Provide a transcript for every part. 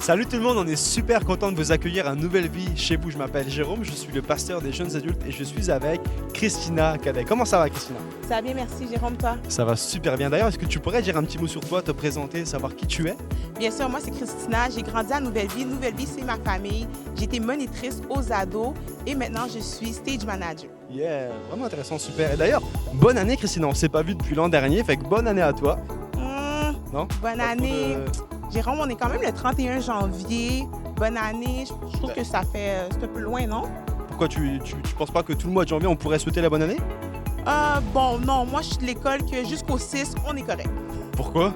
Salut tout le monde, on est super content de vous accueillir à Nouvelle Vie chez vous. Je m'appelle Jérôme, je suis le pasteur des jeunes adultes et je suis avec Christina Cadet. Comment ça va, Christina? Ça va bien, merci Jérôme, toi? Ça va super bien. D'ailleurs, est-ce que tu pourrais dire un petit mot sur toi, te présenter, savoir qui tu es? Bien sûr, moi c'est Christina, j'ai grandi à Nouvelle Vie. Nouvelle Vie, c'est ma famille. J'ai été monitrice aux ados et maintenant je suis stage manager. Yeah, vraiment intéressant, super. Et d'ailleurs, bonne année Christina, on s'est pas vu depuis l'an dernier, fait que bonne année à toi. Non? Bonne année. Jérôme, on est quand même le 31 janvier. Bonne année. Je trouve que ça fait... c'est un peu loin, non? Pourquoi tu penses pas que tout le mois de janvier, on pourrait souhaiter la bonne année? Bon, non. Moi, je suis de l'école que jusqu'au 6, on est correct. Pourquoi?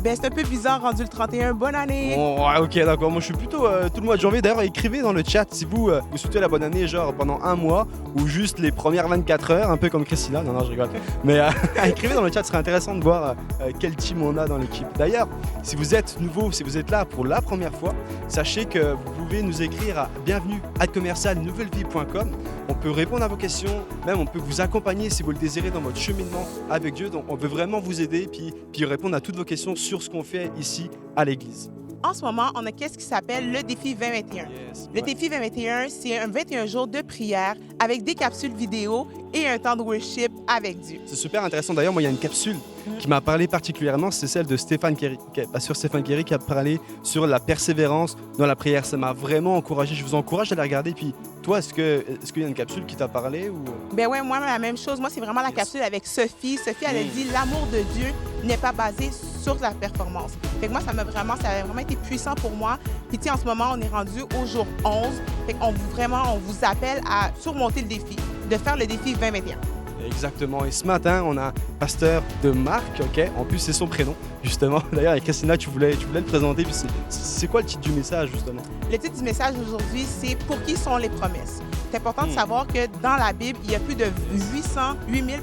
Ben, c'est un peu bizarre rendu le 31. Bonne année! Oh, ouais, ok, d'accord. Moi, je suis plutôt tout le mois de janvier. D'ailleurs, écrivez dans le chat si vous souhaitez la bonne année, genre pendant un mois ou juste les premières 24 heures, un peu comme Christina. Non, je rigole. Mais écrivez dans le chat, ce serait intéressant de voir quel team on a dans l'équipe. D'ailleurs, si vous êtes nouveau, si vous êtes là pour la première fois, sachez que vous pouvez nous écrire à bienvenue@commercialnouvellevie.com. On peut répondre à vos questions, même on peut vous accompagner si vous le désirez dans votre cheminement avec Dieu. Donc, on veut vraiment vous aider puis répondre à toutes vos questions sur ce qu'on fait ici à l'église. En ce moment, on a qu'est-ce qui s'appelle le défi 2021. Le défi 2021, c'est un 21 jours de prière avec des capsules vidéo et un temps de worship avec Dieu. C'est super intéressant. D'ailleurs, moi, il y a une capsule qui m'a parlé particulièrement, c'est celle de Stéphane Kerry, pasteur Stéphane Kerry, qui a parlé sur la persévérance dans la prière. Ça m'a vraiment encouragé. Je vous encourage à la regarder. Puis toi, est-ce qu'il y a une capsule qui t'a parlé ou... Ben ouais, moi, la même chose. Moi, c'est vraiment la capsule avec Sophie. Sophie, elle a dit « L'amour de Dieu n'est pas basé sur la performance ». Fait que moi, ça a vraiment été puissant pour moi. Puis tu sais, en ce moment, on est rendu au jour 11. Fait qu'on vous appelle à surmonter le défi, de faire le défi 2021. Exactement. Et ce matin, on a un pasteur de Marc, ok? En plus, c'est son prénom, justement. D'ailleurs, avec Christina, tu voulais le présenter. Puis c'est quoi le titre du message, justement? Le titre du message aujourd'hui, c'est « Pour qui sont les promesses ». C'est important de savoir que dans la Bible, il y a plus de 8000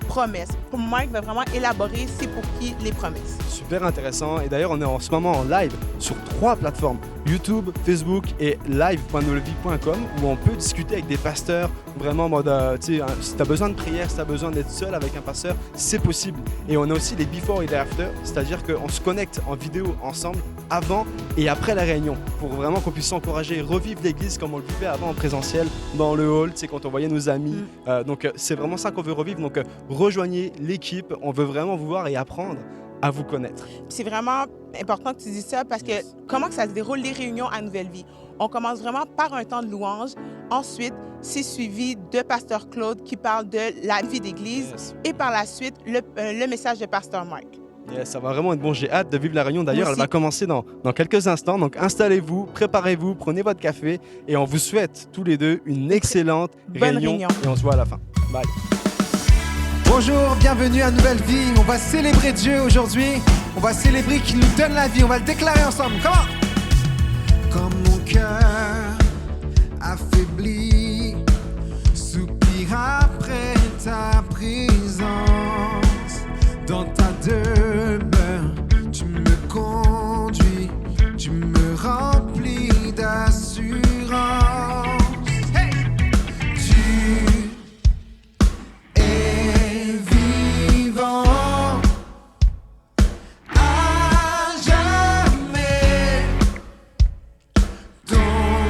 promesses. Pour Marc va vraiment élaborer c'est pour qui les promesses. Super intéressant. Et d'ailleurs, on est en ce moment en live sur 3 plateformes, YouTube, Facebook et live.nouvellevie.com, où on peut discuter avec des pasteurs vraiment en mode, tu sais, si tu as besoin de prière, si tu as besoin d'être seul avec un pasteur, c'est possible. Et on a aussi les before et les after, c'est-à-dire qu'on se connecte en vidéo ensemble avant et après la réunion pour vraiment qu'on puisse s'encourager et revivre l'église comme on le vivait avant en présentiel, dans le hall, tu sais, quand on voyait nos amis. Donc, c'est vraiment ça qu'on veut revivre. Donc, rejoignez l'équipe, on veut vraiment vous voir et apprendre à vous connaître. C'est vraiment important que tu dises ça parce que comment que ça se déroule les réunions à Nouvelle Vie? On commence vraiment par un temps de louange. Ensuite, c'est suivi de Pasteur Claude qui parle de la vie d'église et par la suite, le message de Pasteur Marc. Yes, ça va vraiment être bon. J'ai hâte de vivre la réunion. D'ailleurs, elle va commencer dans quelques instants. Donc, installez-vous, préparez-vous, prenez votre café et on vous souhaite tous les deux une excellente réunion. Et on se voit à la fin. Bye. Bonjour, bienvenue à Nouvelle Vie. On va célébrer Dieu aujourd'hui. On va célébrer qu'il nous donne la vie. On va le déclarer ensemble. Comment? Comme mon cœur affaibli soupire après ta présence. Dans ta demeure, tu me conduis, tu me remplis d'assurance. Hey! Tu es vivant à jamais. Ton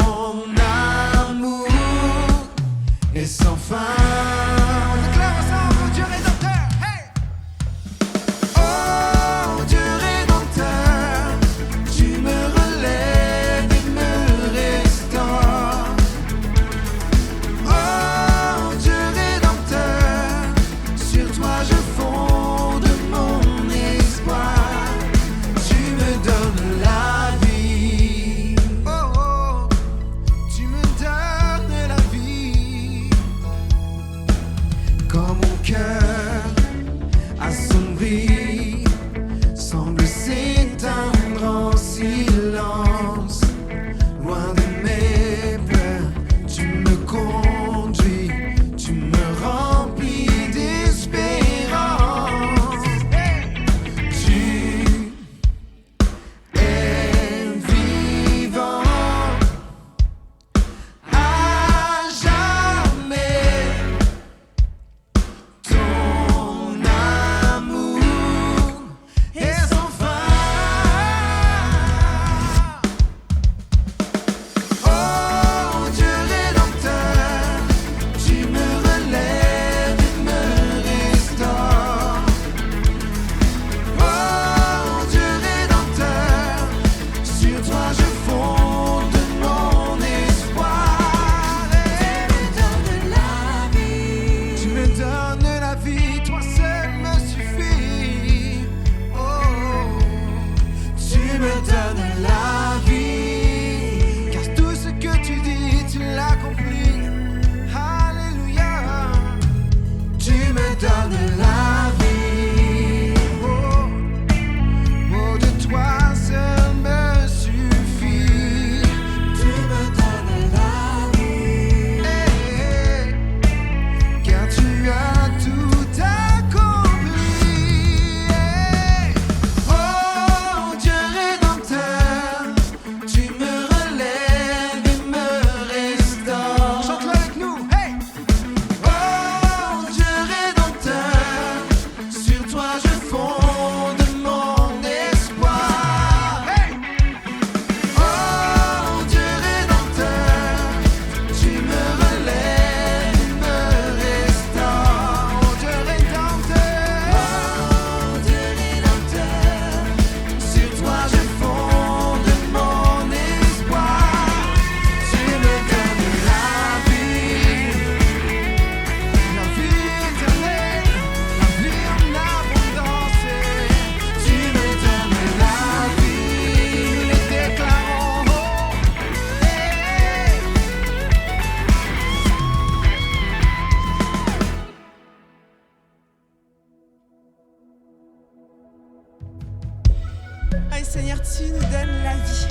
tu nous donnes la vie.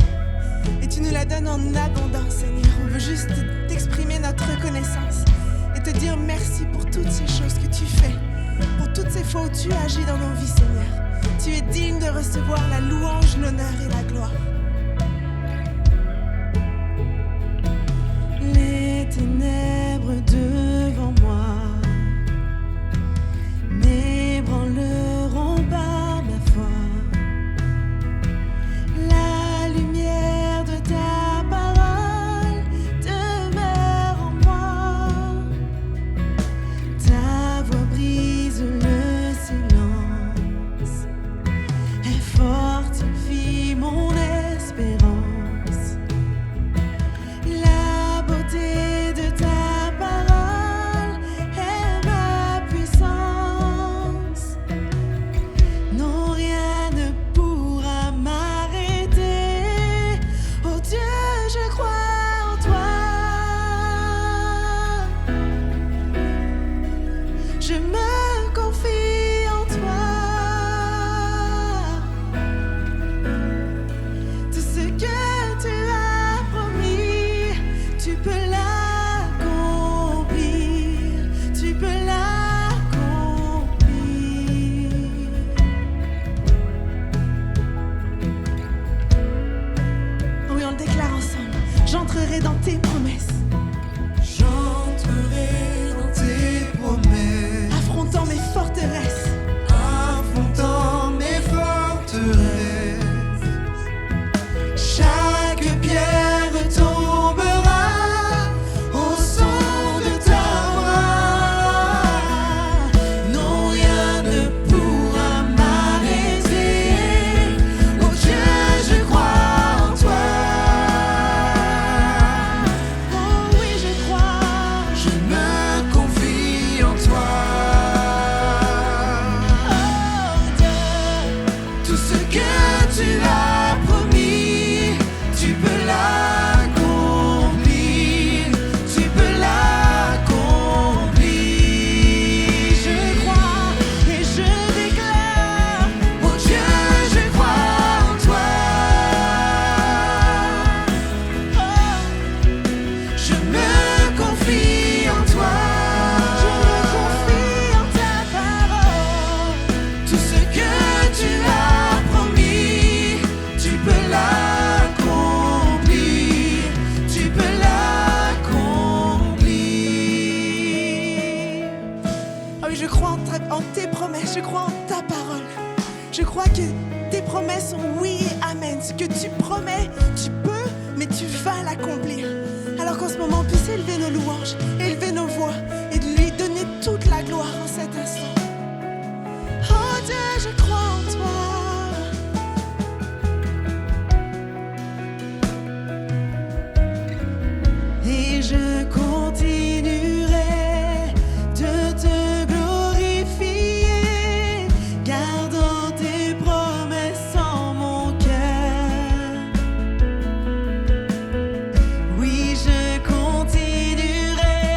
Et tu nous la donnes en abondance, Seigneur. On veut juste t'exprimer notre reconnaissance et te dire merci pour toutes ces choses que tu fais, pour toutes ces fois où tu agis dans nos vies, Seigneur. Tu es digne de recevoir la louange, l'honneur et la gloire. Les ténèbres devant moi n'ébranleront pas ma foi. La lumière de ta parole demeure en moi. Ta voix brise le silence et fortifie mon espérance. La beauté de ta parole est ma puissance. Non, rien ne pourra m'arrêter. Oh Dieu, je crois en toi. Je me confie en toi. Tout ce que tu as promis, tu peux l'accomplir. Tu peux l'accomplir. Oui, on le déclare ensemble. J'entrerai dans tes promesses, J'entrerai dans tes promesses, affrontant mes forteresses. affrontant mes forteresses. Chaque pierre tombera au son de ta voix. Non, rien ne pourra m'arrêter. Oh Dieu, je crois en toi. Oh oui, je crois. Je me confie en toi. Oh Dieu. Tout ce que tu as promis, tu peux l'accomplir. Tu peux l'accomplir. Je crois et je déclare. Oh Dieu, je crois en toi. Oh, Je me confie en toi. je me confie en ta parole. Tout ce que tu as promis, tu peux l'accomplir. Tu peux l'accomplir. Ah oui, je crois en tes promesses, je crois en ta parole. Je crois que tes promesses sont oui et amen. Ce que tu promets, tu peux, mais tu vas l'accomplir. Alors qu'en ce moment, on puisse élever nos louanges, élever nos voix et de lui donner toute la gloire en cet instant. Oh Dieu, je crois en toi. Et je continuerai de te glorifier, gardant tes promesses en mon cœur. Oui, je continuerai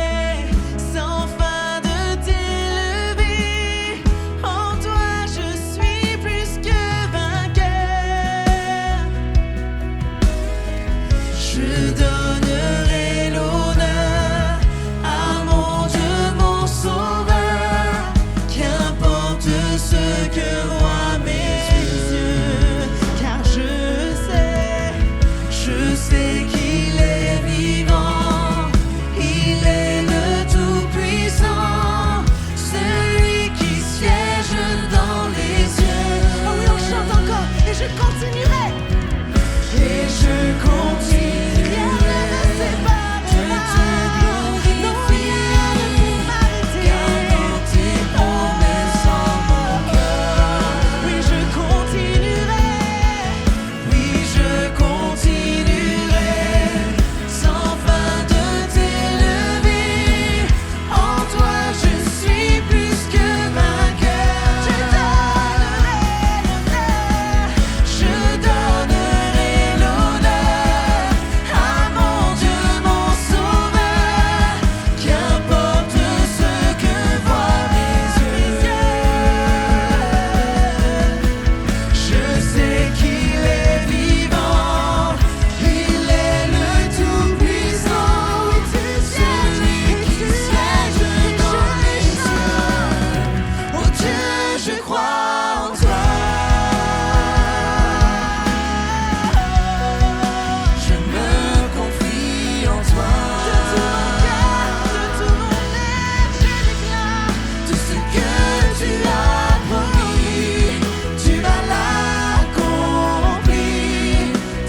tout mon cœur, de tout mon être, je déclare tout ce que tu as promis, tu vas l'accomplir,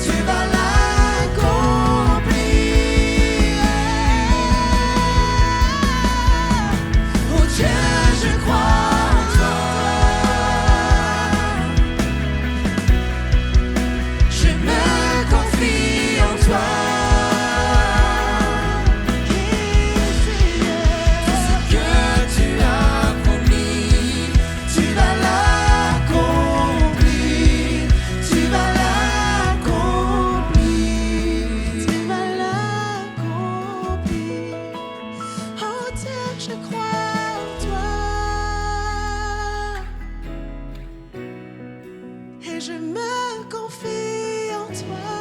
tu vas l'accomplir. Oh Dieu, je crois en toi. Je me confie en toi. Tout ce que tu as promis, tu vas l'accomplir, tu vas l'accomplir, tu vas l'accomplir. Oh Dieu, je crois en toi. Et je me confie en toi,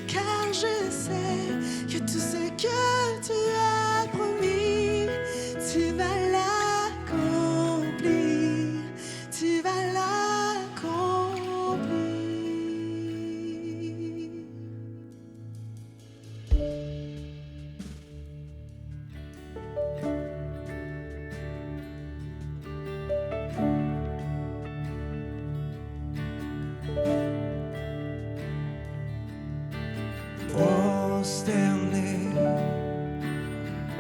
car je sais que tout ce que tu as promis, tu vas l'accomplir, tu vas l'accomplir. Prosterné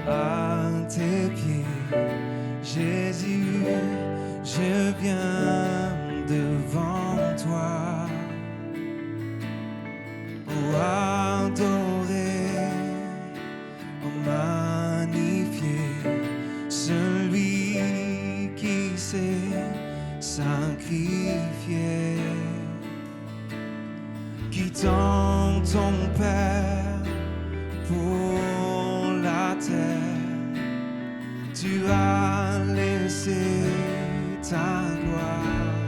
à tes pieds, Jésus, je viens devant toi pour adorer, magnifier celui qui s'est sacrifié, quittant ton Père pour la terre, tu as laissé ta gloire.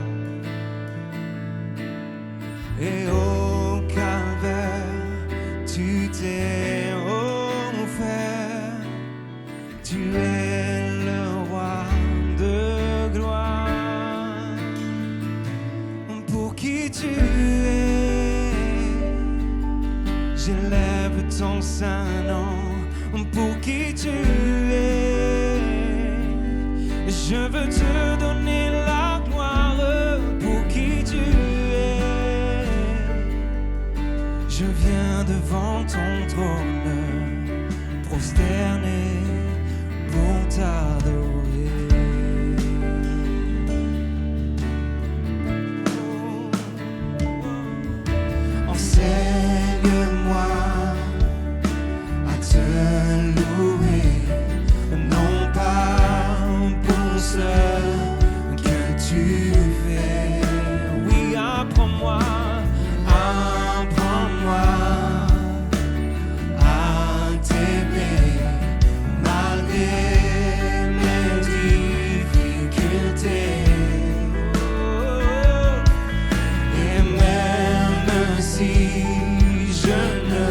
Et au calvaire, tu t'es offert, tu es le roi de gloire. Pour qui tu es, j'élève ton saint nom. Pour qui tu es, je veux te donner la gloire. Pour qui tu es, je viens devant ton trône, prosterné pour t'adorer. Enseigne-moi à te louer, non pas pour ce que tu fais. Oui, apprends-moi à t'aimer malgré mes difficultés. Et même si je ne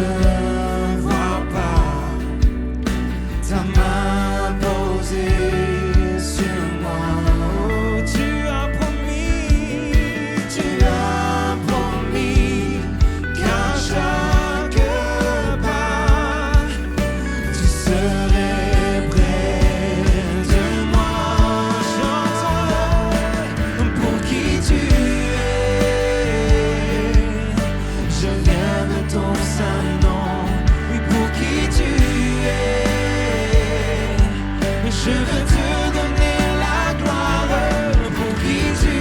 vois pas ta main posée sur moi, oh, tu as promis qu'à chaque pas, tu serais près de moi. J'entends pour qui tu es, je viens de ton saint nom. Oui, pour qui tu es, je veux te donner la gloire. Pour qui tu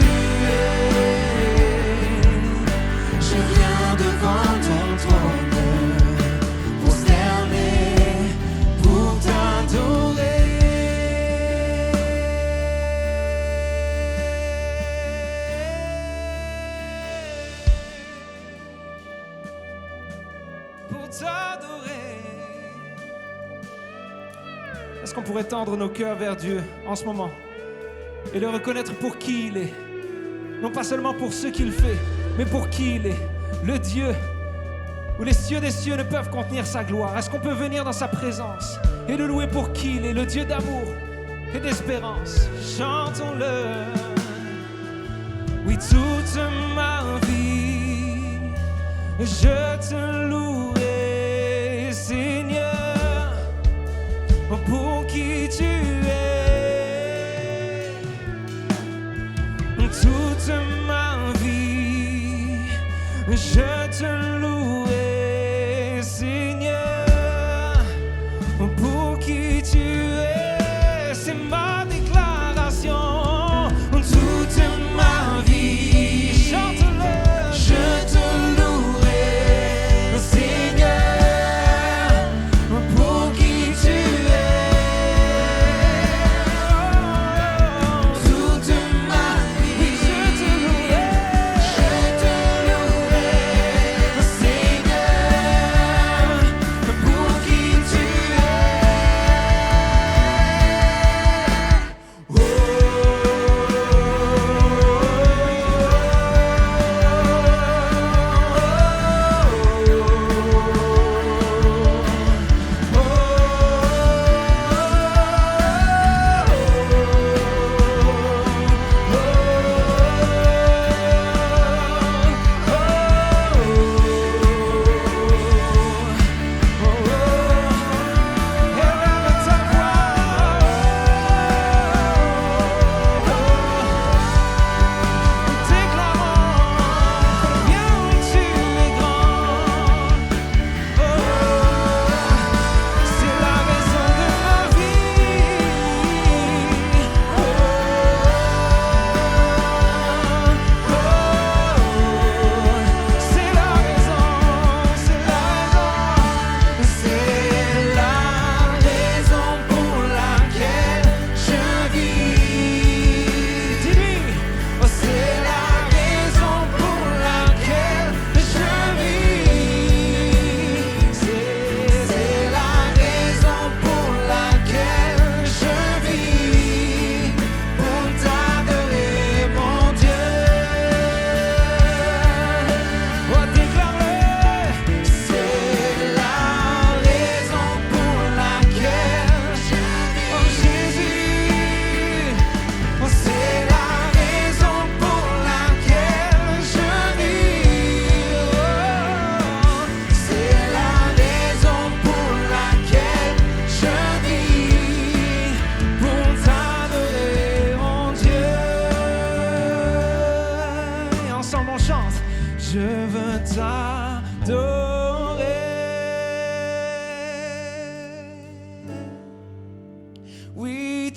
es, je viens devant ton trône, prosterné pour t'adorer. Pour t'adorer. Est-ce qu'on pourrait tendre nos cœurs vers Dieu en ce moment et le reconnaître pour qui il est? Non pas seulement pour ce qu'il fait, mais pour qui il est. Le Dieu où les cieux des cieux ne peuvent contenir sa gloire. Est-ce qu'on peut venir dans sa présence et le louer pour qui il est, le Dieu d'amour et d'espérance? Chantons-le. Oui, toute ma vie, je te louerai.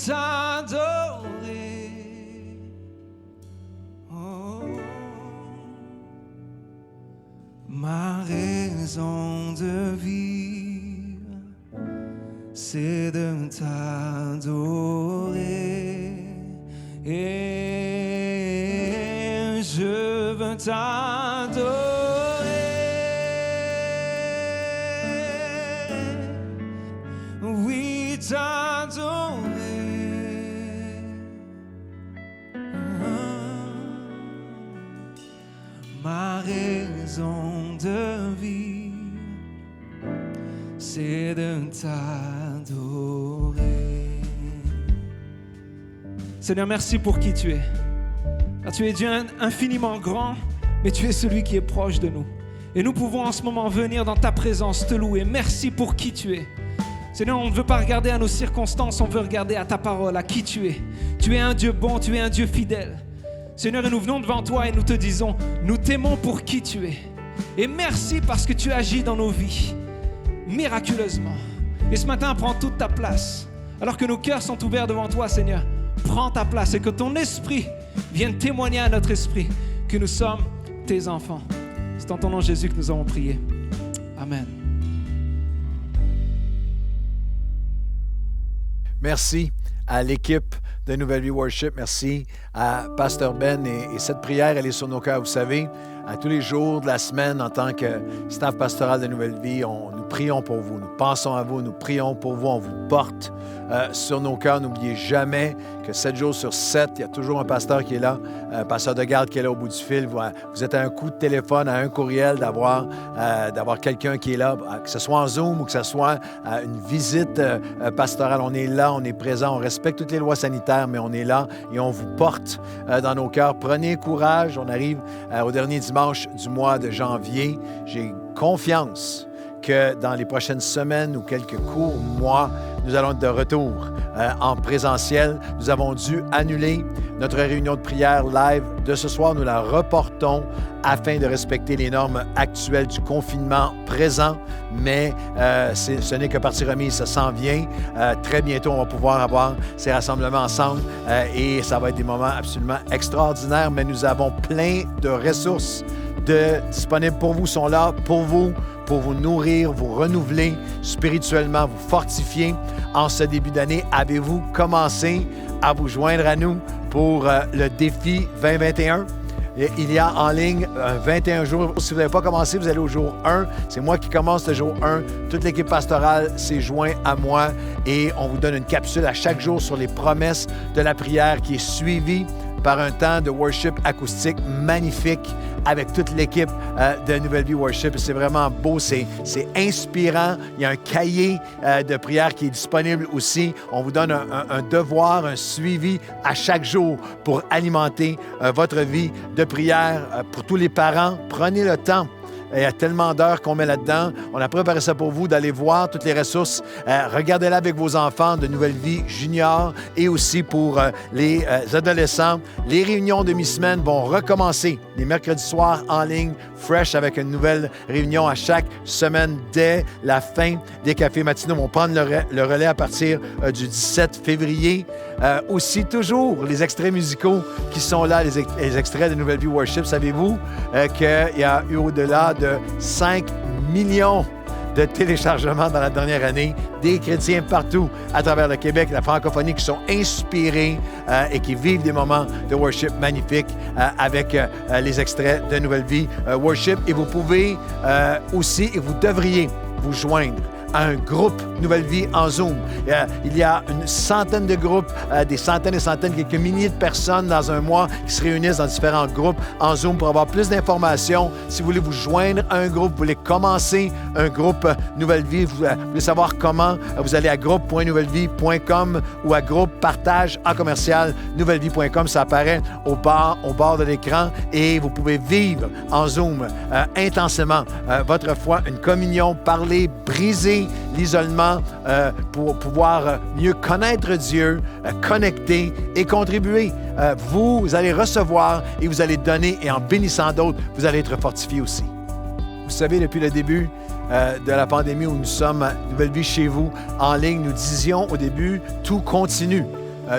t'adorer. Oh, ma raison de vivre, c'est de t'adorer. Et je veux t'adorer. Oui, t'adorer. Ma raison de vivre, c'est de t'adorer. Seigneur, merci pour qui tu es. Car tu es Dieu infiniment grand, mais tu es celui qui est proche de nous. Et nous pouvons en ce moment venir dans ta présence, te louer. Merci pour qui tu es. Seigneur, on ne veut pas regarder à nos circonstances, on veut regarder à ta parole, à qui tu es. Tu es un Dieu bon, tu es un Dieu fidèle. Seigneur, et nous venons devant toi et nous te disons, nous t'aimons pour qui tu es. Et merci parce que tu agis dans nos vies, miraculeusement. Et ce matin, prends toute ta place. Alors que nos cœurs sont ouverts devant toi, Seigneur, prends ta place et que ton esprit vienne témoigner à notre esprit que nous sommes tes enfants. C'est en ton nom, Jésus, que nous avons prié. Amen. Merci à l'équipe de Nouvelle Vie Worship. Merci à Pasteur Ben. Et cette prière, elle est sur nos cœurs. Vous savez, à tous les jours de la semaine, en tant que staff pastoral de Nouvelle Vie, nous prions pour vous. Nous pensons à vous. Nous prions pour vous. On vous porte sur nos cœurs. N'oubliez jamais que 7 jours sur 7, il y a toujours un pasteur qui est là, un pasteur de garde qui est là au bout du fil. Vous êtes à un coup de téléphone, à un courriel d'avoir quelqu'un qui est là, que ce soit en Zoom ou que ce soit une visite pastorale. On est là, on est présent, on respecte toutes les lois sanitaires, mais on est là et on vous porte dans nos cœurs. Prenez courage. On arrive au dernier dimanche du mois de janvier. J'ai confiance que dans les prochaines semaines ou quelques courts mois, nous allons être de retour en présentiel. Nous avons dû annuler notre réunion de prière live de ce soir. Nous la reportons afin de respecter les normes actuelles du confinement présent. Mais ce n'est que partie remise, ça s'en vient. Très bientôt, on va pouvoir avoir ces rassemblements ensemble et ça va être des moments absolument extraordinaires. Mais nous avons plein de ressources disponibles pour vous, sont là pour vous nourrir, vous renouveler spirituellement, vous fortifier. En ce début d'année, avez-vous commencé à vous joindre à nous pour le défi 2021? Il y a en ligne 21 jours. Si vous n'avez pas commencé, vous allez au jour 1. C'est moi qui commence le jour 1. Toute l'équipe pastorale s'est jointe à moi et on vous donne une capsule à chaque jour sur les promesses de la prière qui est suivie par un temps de worship acoustique magnifique avec toute l'équipe de Nouvelle Vie Worship. C'est vraiment beau, c'est inspirant. Il y a un cahier de prière qui est disponible aussi. On vous donne un devoir, un suivi à chaque jour pour alimenter votre vie de prière. Pour tous les parents, prenez le temps. Il y a tellement d'heures qu'on met là-dedans. On a préparé ça pour vous, d'aller voir toutes les ressources. Regardez-la avec vos enfants de Nouvelle Vie Junior et aussi pour les adolescents. Les réunions de mi-semaine vont recommencer les mercredis soirs en ligne, fresh, avec une nouvelle réunion à chaque semaine dès la fin des cafés matinaux. On va prendre le relais à partir du 17 février. Aussi, toujours les extraits musicaux qui sont là, les extraits de Nouvelle Vie Worship. Savez-vous qu'il y a eu au-delà de 5 millions de téléchargements dans la dernière année, des chrétiens partout à travers le Québec, la francophonie, qui sont inspirés et qui vivent des moments de worship magnifiques avec les extraits de Nouvelle Vie Worship. Et vous pouvez aussi, et vous devriez vous joindre à un groupe Nouvelle Vie en Zoom. Il y a une centaine de groupes, des centaines et centaines, quelques milliers de personnes dans un mois qui se réunissent dans différents groupes en Zoom pour avoir plus d'informations. Si vous voulez vous joindre à un groupe, vous voulez commencer un groupe Nouvelle Vie, vous voulez savoir comment, vous allez à groupe.nouvellevie.com ou à groupe-partage-nouvellevie.com. Ça apparaît au bord de l'écran et vous pouvez vivre en Zoom intensément votre foi, une communion, parler, briser l'isolement pour pouvoir mieux connaître Dieu, connecter et contribuer. Vous allez recevoir et vous allez donner, et en bénissant d'autres, vous allez être fortifiés aussi. Vous savez, depuis le début de la pandémie où nous sommes à Nouvelle Vie chez vous, en ligne, nous disions au début, tout continue.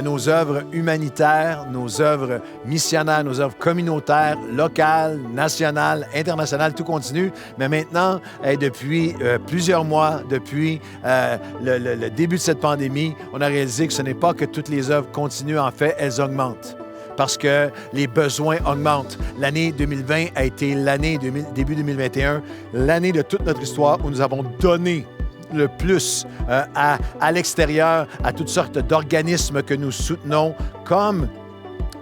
nos œuvres humanitaires, nos œuvres missionnaires, nos œuvres communautaires, locales, nationales, internationales, tout continue. Mais maintenant, depuis plusieurs mois, depuis le début de cette pandémie, on a réalisé que ce n'est pas que toutes les œuvres continuent, en fait, elles augmentent. Parce que les besoins augmentent. L'année 2020 a été l'année, début 2021, l'année de toute notre histoire où nous avons donné le plus à l'extérieur, à toutes sortes d'organismes que nous soutenons, comme,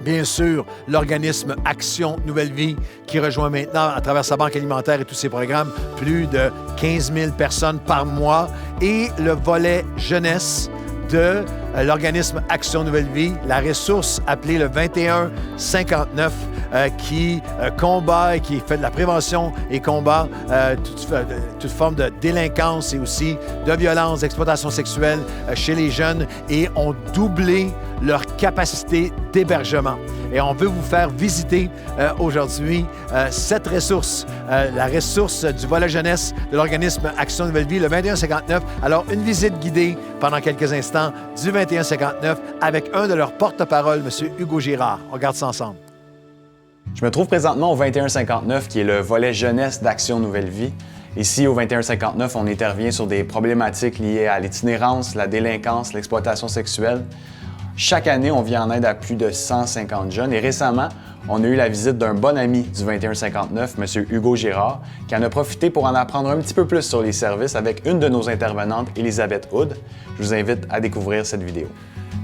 bien sûr, l'organisme Action Nouvelle Vie, qui rejoint maintenant, à travers sa banque alimentaire et tous ses programmes, plus de 15 000 personnes par mois, et le volet jeunesse de l'organisme Action Nouvelle Vie, la ressource appelée le 2159 qui combat et qui fait de la prévention et combat toute forme de délinquance et aussi de violence, d'exploitation sexuelle chez les jeunes et ont doublé leur capacité d'hébergement. Et on veut vous faire visiter aujourd'hui cette ressource, la ressource du volet jeunesse de l'organisme Action Nouvelle Vie, le 2159. Alors, une visite guidée pendant quelques instants du 2159 avec un de leurs porte-parole, M. Hugo Girard. On regarde ça ensemble. Je me trouve présentement au 2159, qui est le volet jeunesse d'Action Nouvelle Vie. Ici, au 2159, on intervient sur des problématiques liées à l'itinérance, la délinquance, l'exploitation sexuelle. Chaque année, on vient en aide à plus de 150 jeunes et récemment, on a eu la visite d'un bon ami du 2159, M. Hugo Girard, qui en a profité pour en apprendre un petit peu plus sur les services avec une de nos intervenantes, Elisabeth Hood. Je vous invite à découvrir cette vidéo.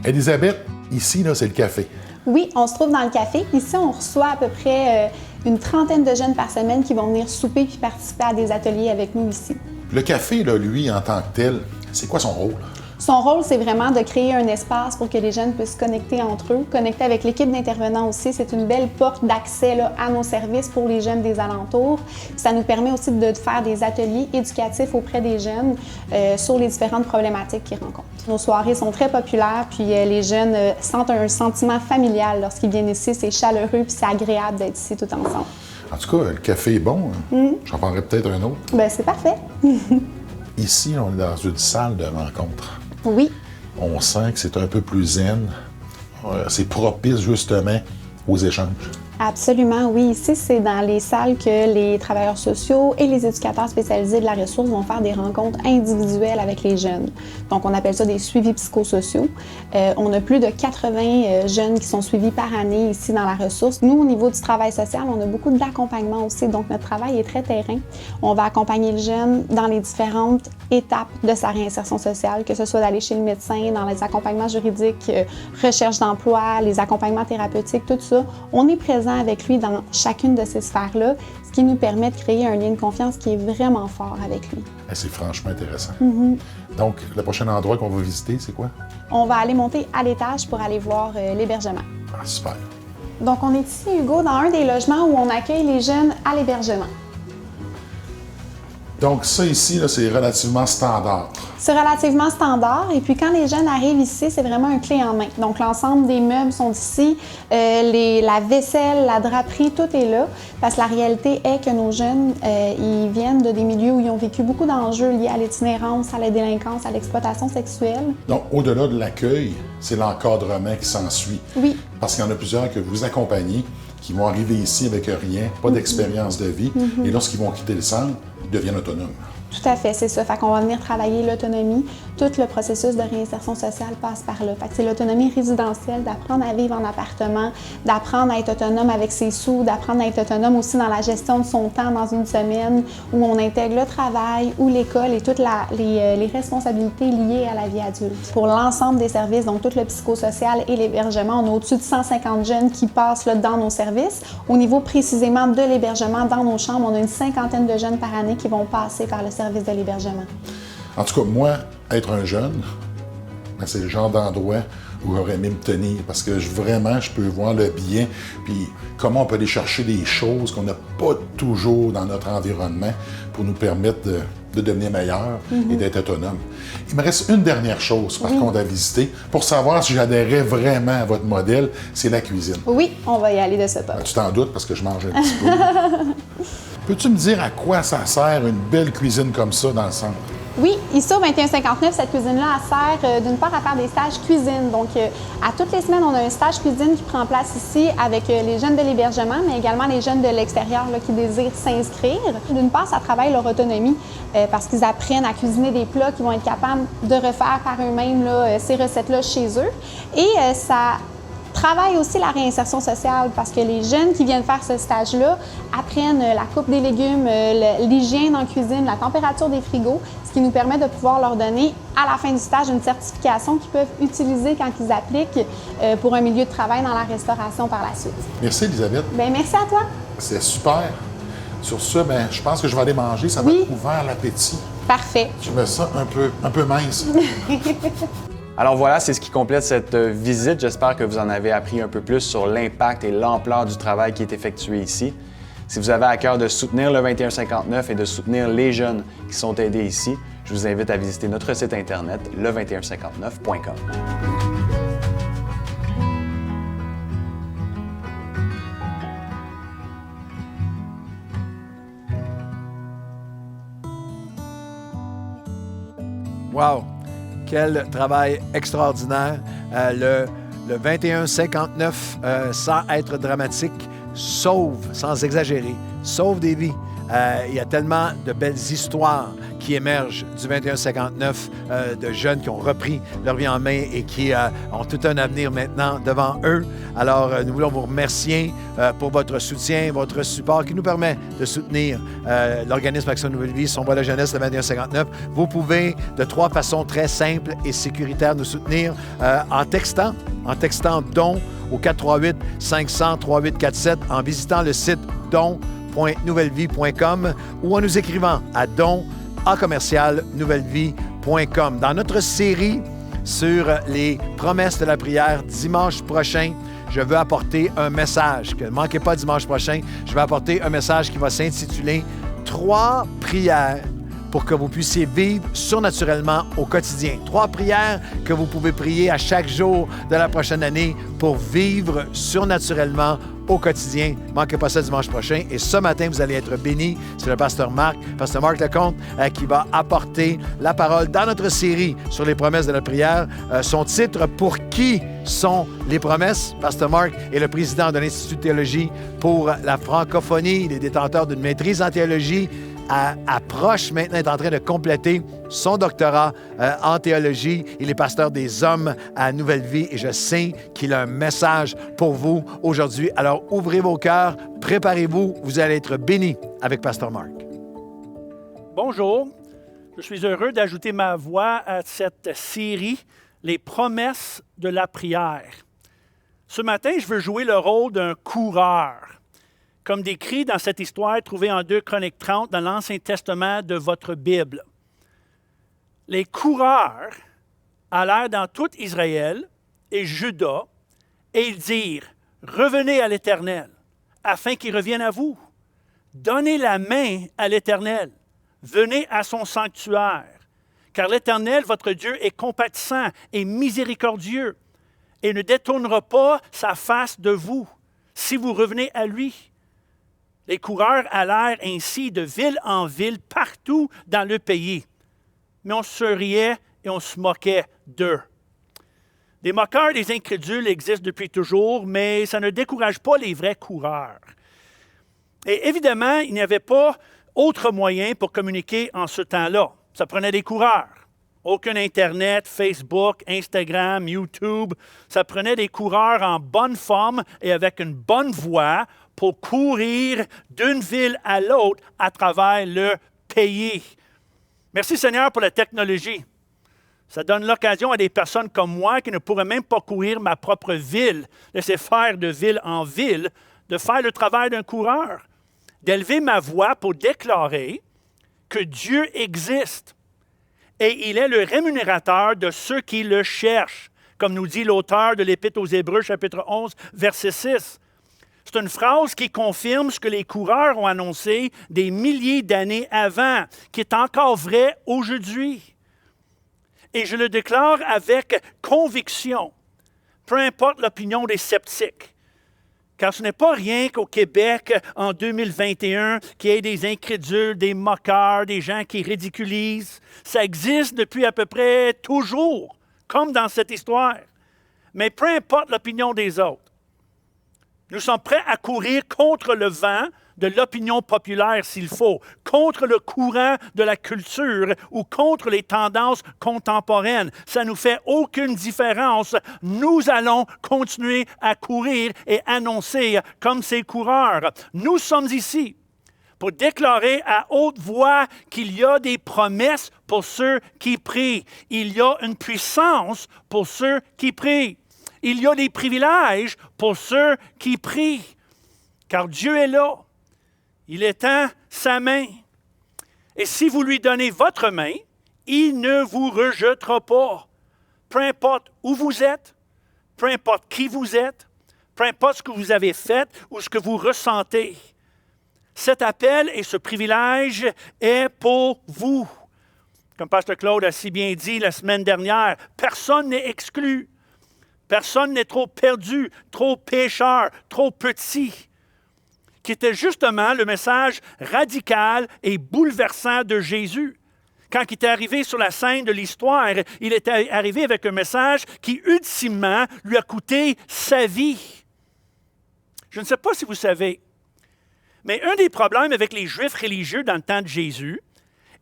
Elisabeth, ici, là, c'est le café. Oui, on se trouve dans le café. Ici, on reçoit à peu près une trentaine de jeunes par semaine qui vont venir souper puis participer à des ateliers avec nous ici. Le café, là, lui, en tant que tel, c'est quoi son rôle? Son rôle, c'est vraiment de créer un espace pour que les jeunes puissent connecter entre eux, connecter avec l'équipe d'intervenants aussi. C'est une belle porte d'accès là, à nos services pour les jeunes des alentours. Ça nous permet aussi de faire des ateliers éducatifs auprès des jeunes sur les différentes problématiques qu'ils rencontrent. Nos soirées sont très populaires, puis les jeunes sentent un sentiment familial lorsqu'ils viennent ici. C'est chaleureux, puis c'est agréable d'être ici tout ensemble. En tout cas, le café est bon. J'en prendrai peut-être un autre. Bien, c'est parfait. Ici, on est dans une salle de rencontre. Oui. On sent que c'est un peu plus zen. C'est propice, justement, aux échanges. Absolument, oui. Ici, c'est dans les salles que les travailleurs sociaux et les éducateurs spécialisés de la ressource vont faire des rencontres individuelles avec les jeunes. Donc, on appelle ça des suivis psychosociaux. On a plus de 80 jeunes qui sont suivis par année ici dans la ressource. Nous, au niveau du travail social, on a beaucoup d'accompagnement aussi. Donc, notre travail est très terrain. On va accompagner le jeune dans les différentes étapes de sa réinsertion sociale, que ce soit d'aller chez le médecin, dans les accompagnements juridiques, recherche d'emploi, les accompagnements thérapeutiques, tout ça. On est présent avec lui dans chacune de ces sphères-là, ce qui nous permet de créer un lien de confiance qui est vraiment fort avec lui. C'est franchement intéressant. Donc, le prochain endroit qu'on va visiter, c'est quoi? On va aller monter à l'étage pour aller voir l'hébergement. Ah, super. Donc, on est ici, Hugo, dans un des logements où on accueille les jeunes à l'hébergement. Donc, ça ici, là, c'est relativement standard. C'est relativement standard. Et puis, quand les jeunes arrivent ici, c'est vraiment un clé en main. Donc, l'ensemble des meubles sont ici. La vaisselle, la draperie, tout est là. Parce que la réalité est que nos jeunes, ils viennent de des milieux où ils ont vécu beaucoup d'enjeux liés à l'itinérance, à la délinquance, à l'exploitation sexuelle. Donc, au-delà de l'accueil, c'est l'encadrement qui s'ensuit. Oui. Parce qu'il y en a plusieurs que vous accompagnez qui vont arriver ici avec rien, pas d'expérience de vie. Et lorsqu'ils vont quitter le centre, ils deviennent autonomes. Tout à fait, c'est ça. Fait qu'on va venir travailler l'autonomie. Tout le processus de réinsertion sociale passe par là. Fait que c'est l'autonomie résidentielle, d'apprendre à vivre en appartement, d'apprendre à être autonome avec ses sous, d'apprendre à être autonome aussi dans la gestion de son temps dans une semaine où on intègre le travail ou l'école et toutes les responsabilités liées à la vie adulte. Pour l'ensemble des services, donc tout le psychosocial et l'hébergement, on a au-dessus de 150 jeunes qui passent là, dans nos services. Au niveau précisément de l'hébergement, dans nos chambres, on a une cinquantaine de jeunes par année qui vont passer par le service de l'hébergement. En tout cas, moi, être un jeune, ben, c'est le genre d'endroit où j'aurais aimé me tenir parce que vraiment, je peux voir le bien puis comment on peut aller chercher des choses qu'on n'a pas toujours dans notre environnement pour nous permettre de devenir meilleurs et d'être autonomes. Il me reste une dernière chose, par contre, à visiter pour savoir si j'adhérais vraiment à votre modèle, c'est la cuisine. Oui, on va y aller de ce pas. Tu t'en doutes parce que je mange un petit peu. Peux-tu me dire à quoi ça sert une belle cuisine comme ça dans le centre? Oui, ici au 2159, cette cuisine-là elle sert d'une part à faire des stages cuisine. Donc, à toutes les semaines, on a un stage cuisine qui prend place ici avec les jeunes de l'hébergement, mais également les jeunes de l'extérieur là, qui désirent s'inscrire. D'une part, ça travaille leur autonomie parce qu'ils apprennent à cuisiner des plats qu'ils vont être capables de refaire par eux-mêmes là, ces recettes-là chez eux. Et ça travaille aussi la réinsertion sociale parce que les jeunes qui viennent faire ce stage-là apprennent la coupe des légumes, l'hygiène en cuisine, la température des frigos, ce qui nous permet de pouvoir leur donner à la fin du stage une certification qu'ils peuvent utiliser quand ils appliquent pour un milieu de travail dans la restauration par la suite. Merci, Elisabeth. Bien, merci à toi. C'est super. Sur ce, ben, je pense que je vais aller manger. Ça va être ouvert l'appétit. Parfait. Je me sens un peu mince. Alors voilà, c'est ce qui complète cette visite. J'espère que vous en avez appris un peu plus sur l'impact et l'ampleur du travail qui est effectué ici. Si vous avez à cœur de soutenir le 2159 et de soutenir les jeunes qui sont aidés ici, je vous invite à visiter notre site internet, le2159.com. Wow! Quel travail extraordinaire. Le 2159, sans être dramatique, sauve, sans exagérer, sauve des vies. Il y a tellement de belles histoires qui émergent du 2159, de jeunes qui ont repris leur vie en main et qui ont tout un avenir maintenant devant eux. Alors, nous voulons vous remercier pour votre soutien, votre support qui nous permet de soutenir l'organisme Action Nouvelle Vie, son volet jeunesse, le 2159. Vous pouvez, de 3 façons très simples et sécuritaires, nous soutenir en textant don au 438-500-3847, en visitant le site don.nouvellevie.com ou en nous écrivant à don@nouvellevie.com. Dans notre série sur les promesses de la prière, dimanche prochain, je veux apporter un message. Ne manquez pas dimanche prochain, je vais apporter un message qui va s'intituler « 3 prières pour que vous puissiez vivre surnaturellement au quotidien. 3 prières que vous pouvez prier à chaque jour de la prochaine année pour vivre surnaturellement au quotidien. Ne manquez pas ça dimanche prochain. Et ce matin, vous allez être bénis. C'est le pasteur Marc Lecomte, qui va apporter la parole dans notre série sur les promesses de la prière. Son titre, « Pour qui sont les promesses ?» Pasteur Marc est le président de l'Institut de théologie pour la francophonie. Il est détenteur d'une maîtrise en théologie. Approche maintenant, est en train de compléter son doctorat en théologie. Il est pasteur des hommes à Nouvelle Vie et je sais qu'il a un message pour vous aujourd'hui. Alors, ouvrez vos cœurs, préparez-vous, vous allez être bénis avec pasteur Marc. Bonjour, je suis heureux d'ajouter ma voix à cette série « Les promesses de la prière ». Ce matin, je veux jouer le rôle d'un coureur, comme décrit dans cette histoire trouvée en 2 Chroniques 30 dans l'Ancien Testament de votre Bible. Les coureurs allèrent dans tout Israël et Juda et ils dirent « Revenez à l'Éternel, afin qu'il revienne à vous. Donnez la main à l'Éternel. Venez à son sanctuaire. Car l'Éternel, votre Dieu, est compatissant et miséricordieux et ne détournera pas sa face de vous si vous revenez à lui. » Les coureurs allèrent ainsi de ville en ville partout dans le pays. Mais on se riait et on se moquait d'eux. Des moqueurs, des incrédules existent depuis toujours, mais ça ne décourage pas les vrais coureurs. Et évidemment, il n'y avait pas autre moyen pour communiquer en ce temps-là. Ça prenait des coureurs. Aucun Internet, Facebook, Instagram, YouTube. Ça prenait des coureurs en bonne forme et avec une bonne voix pour courir d'une ville à l'autre à travers le pays. Merci Seigneur pour la technologie. Ça donne l'occasion à des personnes comme moi qui ne pourraient même pas courir ma propre ville, laisser faire de ville en ville, de faire le travail d'un coureur, d'élever ma voix pour déclarer que Dieu existe et il est le rémunérateur de ceux qui le cherchent, comme nous dit l'auteur de l'Épître aux Hébreux, chapitre 11, verset 6. C'est une phrase qui confirme ce que les coureurs ont annoncé des milliers d'années avant, qui est encore vrai aujourd'hui. Et je le déclare avec conviction, peu importe l'opinion des sceptiques. Car ce n'est pas rien qu'au Québec, en 2021, qu'il y ait des incrédules, des moqueurs, des gens qui ridiculisent. Ça existe depuis à peu près toujours, comme dans cette histoire. Mais peu importe l'opinion des autres, nous sommes prêts à courir contre le vent de l'opinion populaire s'il faut, contre le courant de la culture ou contre les tendances contemporaines. Ça ne nous fait aucune différence. Nous allons continuer à courir et annoncer comme ces coureurs. Nous sommes ici pour déclarer à haute voix qu'il y a des promesses pour ceux qui prient. Il y a une puissance pour ceux qui prient. Il y a des privilèges pour ceux qui prient. Car Dieu est là. Il étend sa main. Et si vous lui donnez votre main, il ne vous rejettera pas. Peu importe où vous êtes, peu importe qui vous êtes, peu importe ce que vous avez fait ou ce que vous ressentez. Cet appel et ce privilège est pour vous. Comme Pasteur Claude a si bien dit la semaine dernière, personne n'est exclu. Personne n'est trop perdu, trop pécheur, trop petit. Qui était justement le message radical et bouleversant de Jésus. Quand il était arrivé sur la scène de l'histoire, il était arrivé avec un message qui, ultimement, lui a coûté sa vie. Je ne sais pas si vous savez, mais un des problèmes avec les Juifs religieux dans le temps de Jésus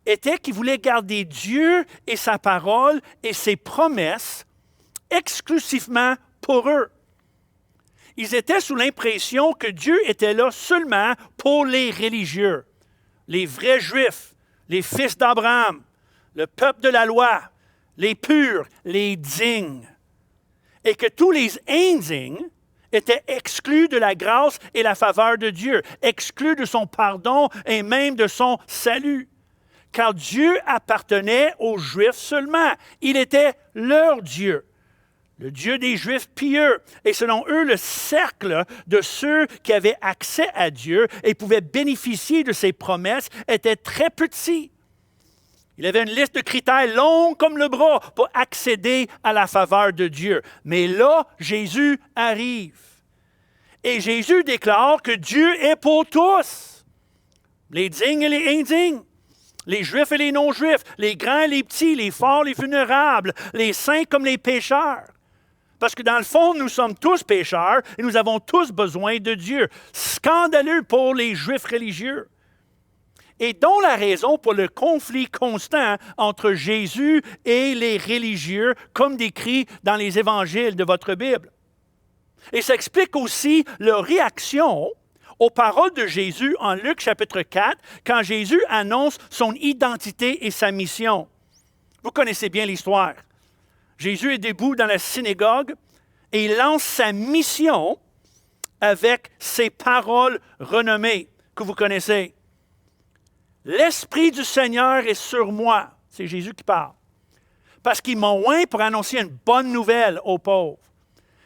était qu'ils voulaient garder Dieu et sa parole et ses promesses exclusivement pour eux. Ils étaient sous l'impression que Dieu était là seulement pour les religieux, les vrais Juifs, les fils d'Abraham, le peuple de la loi, les purs, les dignes. Et que tous les indignes étaient exclus de la grâce et la faveur de Dieu, exclus de son pardon et même de son salut. Car Dieu appartenait aux Juifs seulement. Il était leur Dieu. Le Dieu des Juifs pieux, et selon eux, le cercle de ceux qui avaient accès à Dieu et pouvaient bénéficier de ses promesses était très petit. Il avait une liste de critères longue comme le bras pour accéder à la faveur de Dieu. Mais là, Jésus arrive. Et Jésus déclare que Dieu est pour tous, les dignes et les indignes. Les Juifs et les non-Juifs, les grands et les petits, les forts, les vulnérables, les saints comme les pécheurs. Parce que dans le fond, nous sommes tous pécheurs et nous avons tous besoin de Dieu. Scandaleux pour les Juifs religieux. Et dont la raison pour le conflit constant entre Jésus et les religieux, comme décrit dans les évangiles de votre Bible. Et ça explique aussi leur réaction aux paroles de Jésus en Luc chapitre 4, quand Jésus annonce son identité et sa mission. Vous connaissez bien l'histoire. Jésus est debout dans la synagogue et il lance sa mission avec ces paroles renommées que vous connaissez. « L'Esprit du Seigneur est sur moi. » C'est Jésus qui parle. « Parce qu'il m'a oint pour annoncer une bonne nouvelle aux pauvres.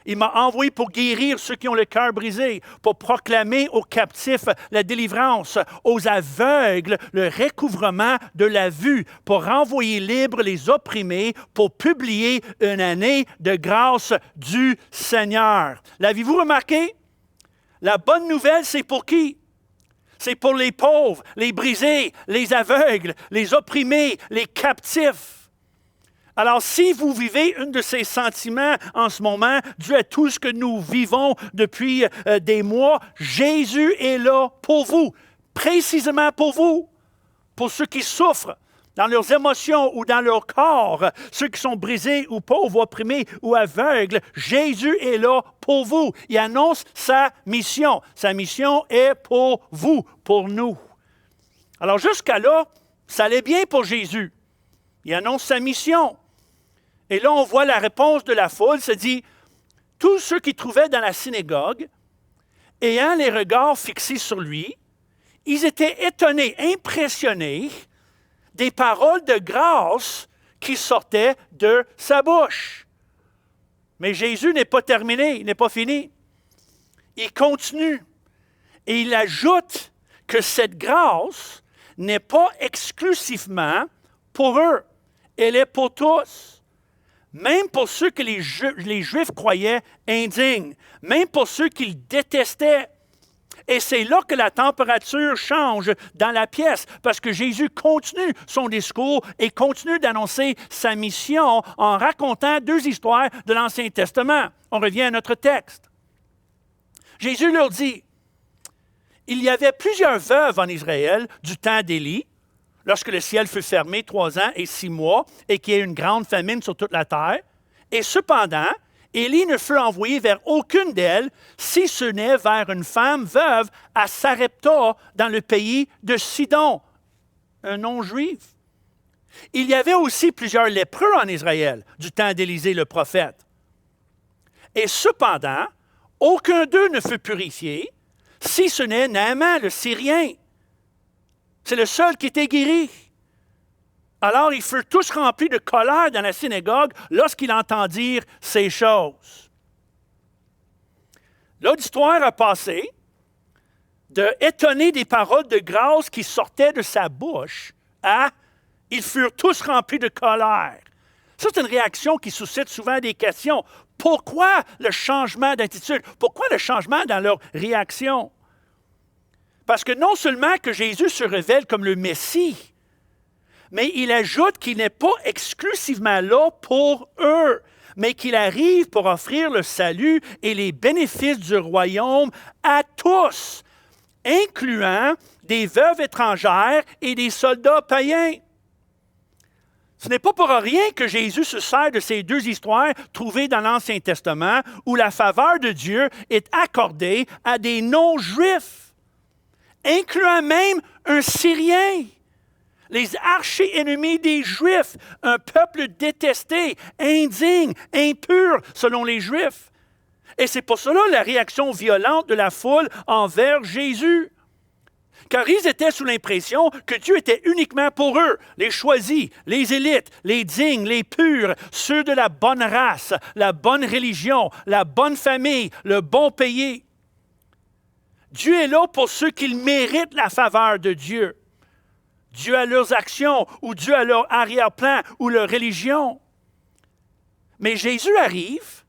Il m'a envoyé pour guérir ceux qui ont le cœur brisé, pour proclamer aux captifs la délivrance, aux aveugles le recouvrement de la vue, pour renvoyer libres les opprimés, pour publier une année de grâce du Seigneur. » L'avez-vous remarqué? La bonne nouvelle, c'est pour qui? C'est pour les pauvres, les brisés, les aveugles, les opprimés, les captifs. Alors, si vous vivez un de ces sentiments en ce moment, dû à tout ce que nous vivons depuis des mois, Jésus est là pour vous, précisément pour vous, pour ceux qui souffrent dans leurs émotions ou dans leur corps, ceux qui sont brisés ou pauvres, opprimés ou aveugles. Jésus est là pour vous. Il annonce sa mission. Sa mission est pour vous, pour nous. Alors, jusqu'à là, ça allait bien pour Jésus. Il annonce sa mission. Et là, on voit la réponse de la foule, se dit, tous ceux qui trouvaient dans la synagogue, ayant les regards fixés sur lui, ils étaient étonnés, impressionnés des paroles de grâce qui sortaient de sa bouche. Mais Jésus n'est pas terminé, il n'est pas fini. Il continue et il ajoute que cette grâce n'est pas exclusivement pour eux, elle est pour tous. même pour ceux que les Juifs croyaient indignes, même pour ceux qu'ils détestaient. Et c'est là que la température change dans la pièce, parce que Jésus continue son discours et continue d'annoncer sa mission en racontant 2 histoires de l'Ancien Testament. On revient à notre texte. Jésus leur dit, il y avait plusieurs veuves en Israël du temps d'Élie, lorsque le ciel fut fermé 3 ans et 6 mois, et qu'il y ait une grande famine sur toute la terre. Et cependant, Élie ne fut envoyé vers aucune d'elles, si ce n'est vers une femme veuve à Sarepta, dans le pays de Sidon, un non-juif. Il y avait aussi plusieurs lépreux en Israël, du temps d'Élisée le prophète. Et cependant, aucun d'eux ne fut purifié, si ce n'est Naaman le Syrien. C'est le seul qui était guéri. Alors ils furent tous remplis de colère dans la synagogue lorsqu'ils entendirent ces choses. L'auditoire a passé de étonner des paroles de grâce qui sortaient de sa bouche à « ils furent tous remplis de colère ». Ça, c'est une réaction qui suscite souvent des questions. Pourquoi le changement d'attitude? Pourquoi le changement dans leur réaction? Parce que non seulement que Jésus se révèle comme le Messie, mais il ajoute qu'il n'est pas exclusivement là pour eux, mais qu'il arrive pour offrir le salut et les bénéfices du royaume à tous, incluant des veuves étrangères et des soldats païens. Ce n'est pas pour rien que Jésus se sert de ces 2 histoires trouvées dans l'Ancien Testament où la faveur de Dieu est accordée à des non-juifs, incluant même un Syrien. Les archi-ennemis des Juifs, un peuple détesté, indigne, impur selon les Juifs. Et c'est pour cela la réaction violente de la foule envers Jésus. Car ils étaient sous l'impression que Dieu était uniquement pour eux, les choisis, les élites, les dignes, les purs, ceux de la bonne race, la bonne religion, la bonne famille, le bon pays. Dieu est là pour ceux qui méritent la faveur de Dieu. Dieu à leurs actions, ou Dieu à leur arrière-plan, ou leur religion. Mais Jésus arrive,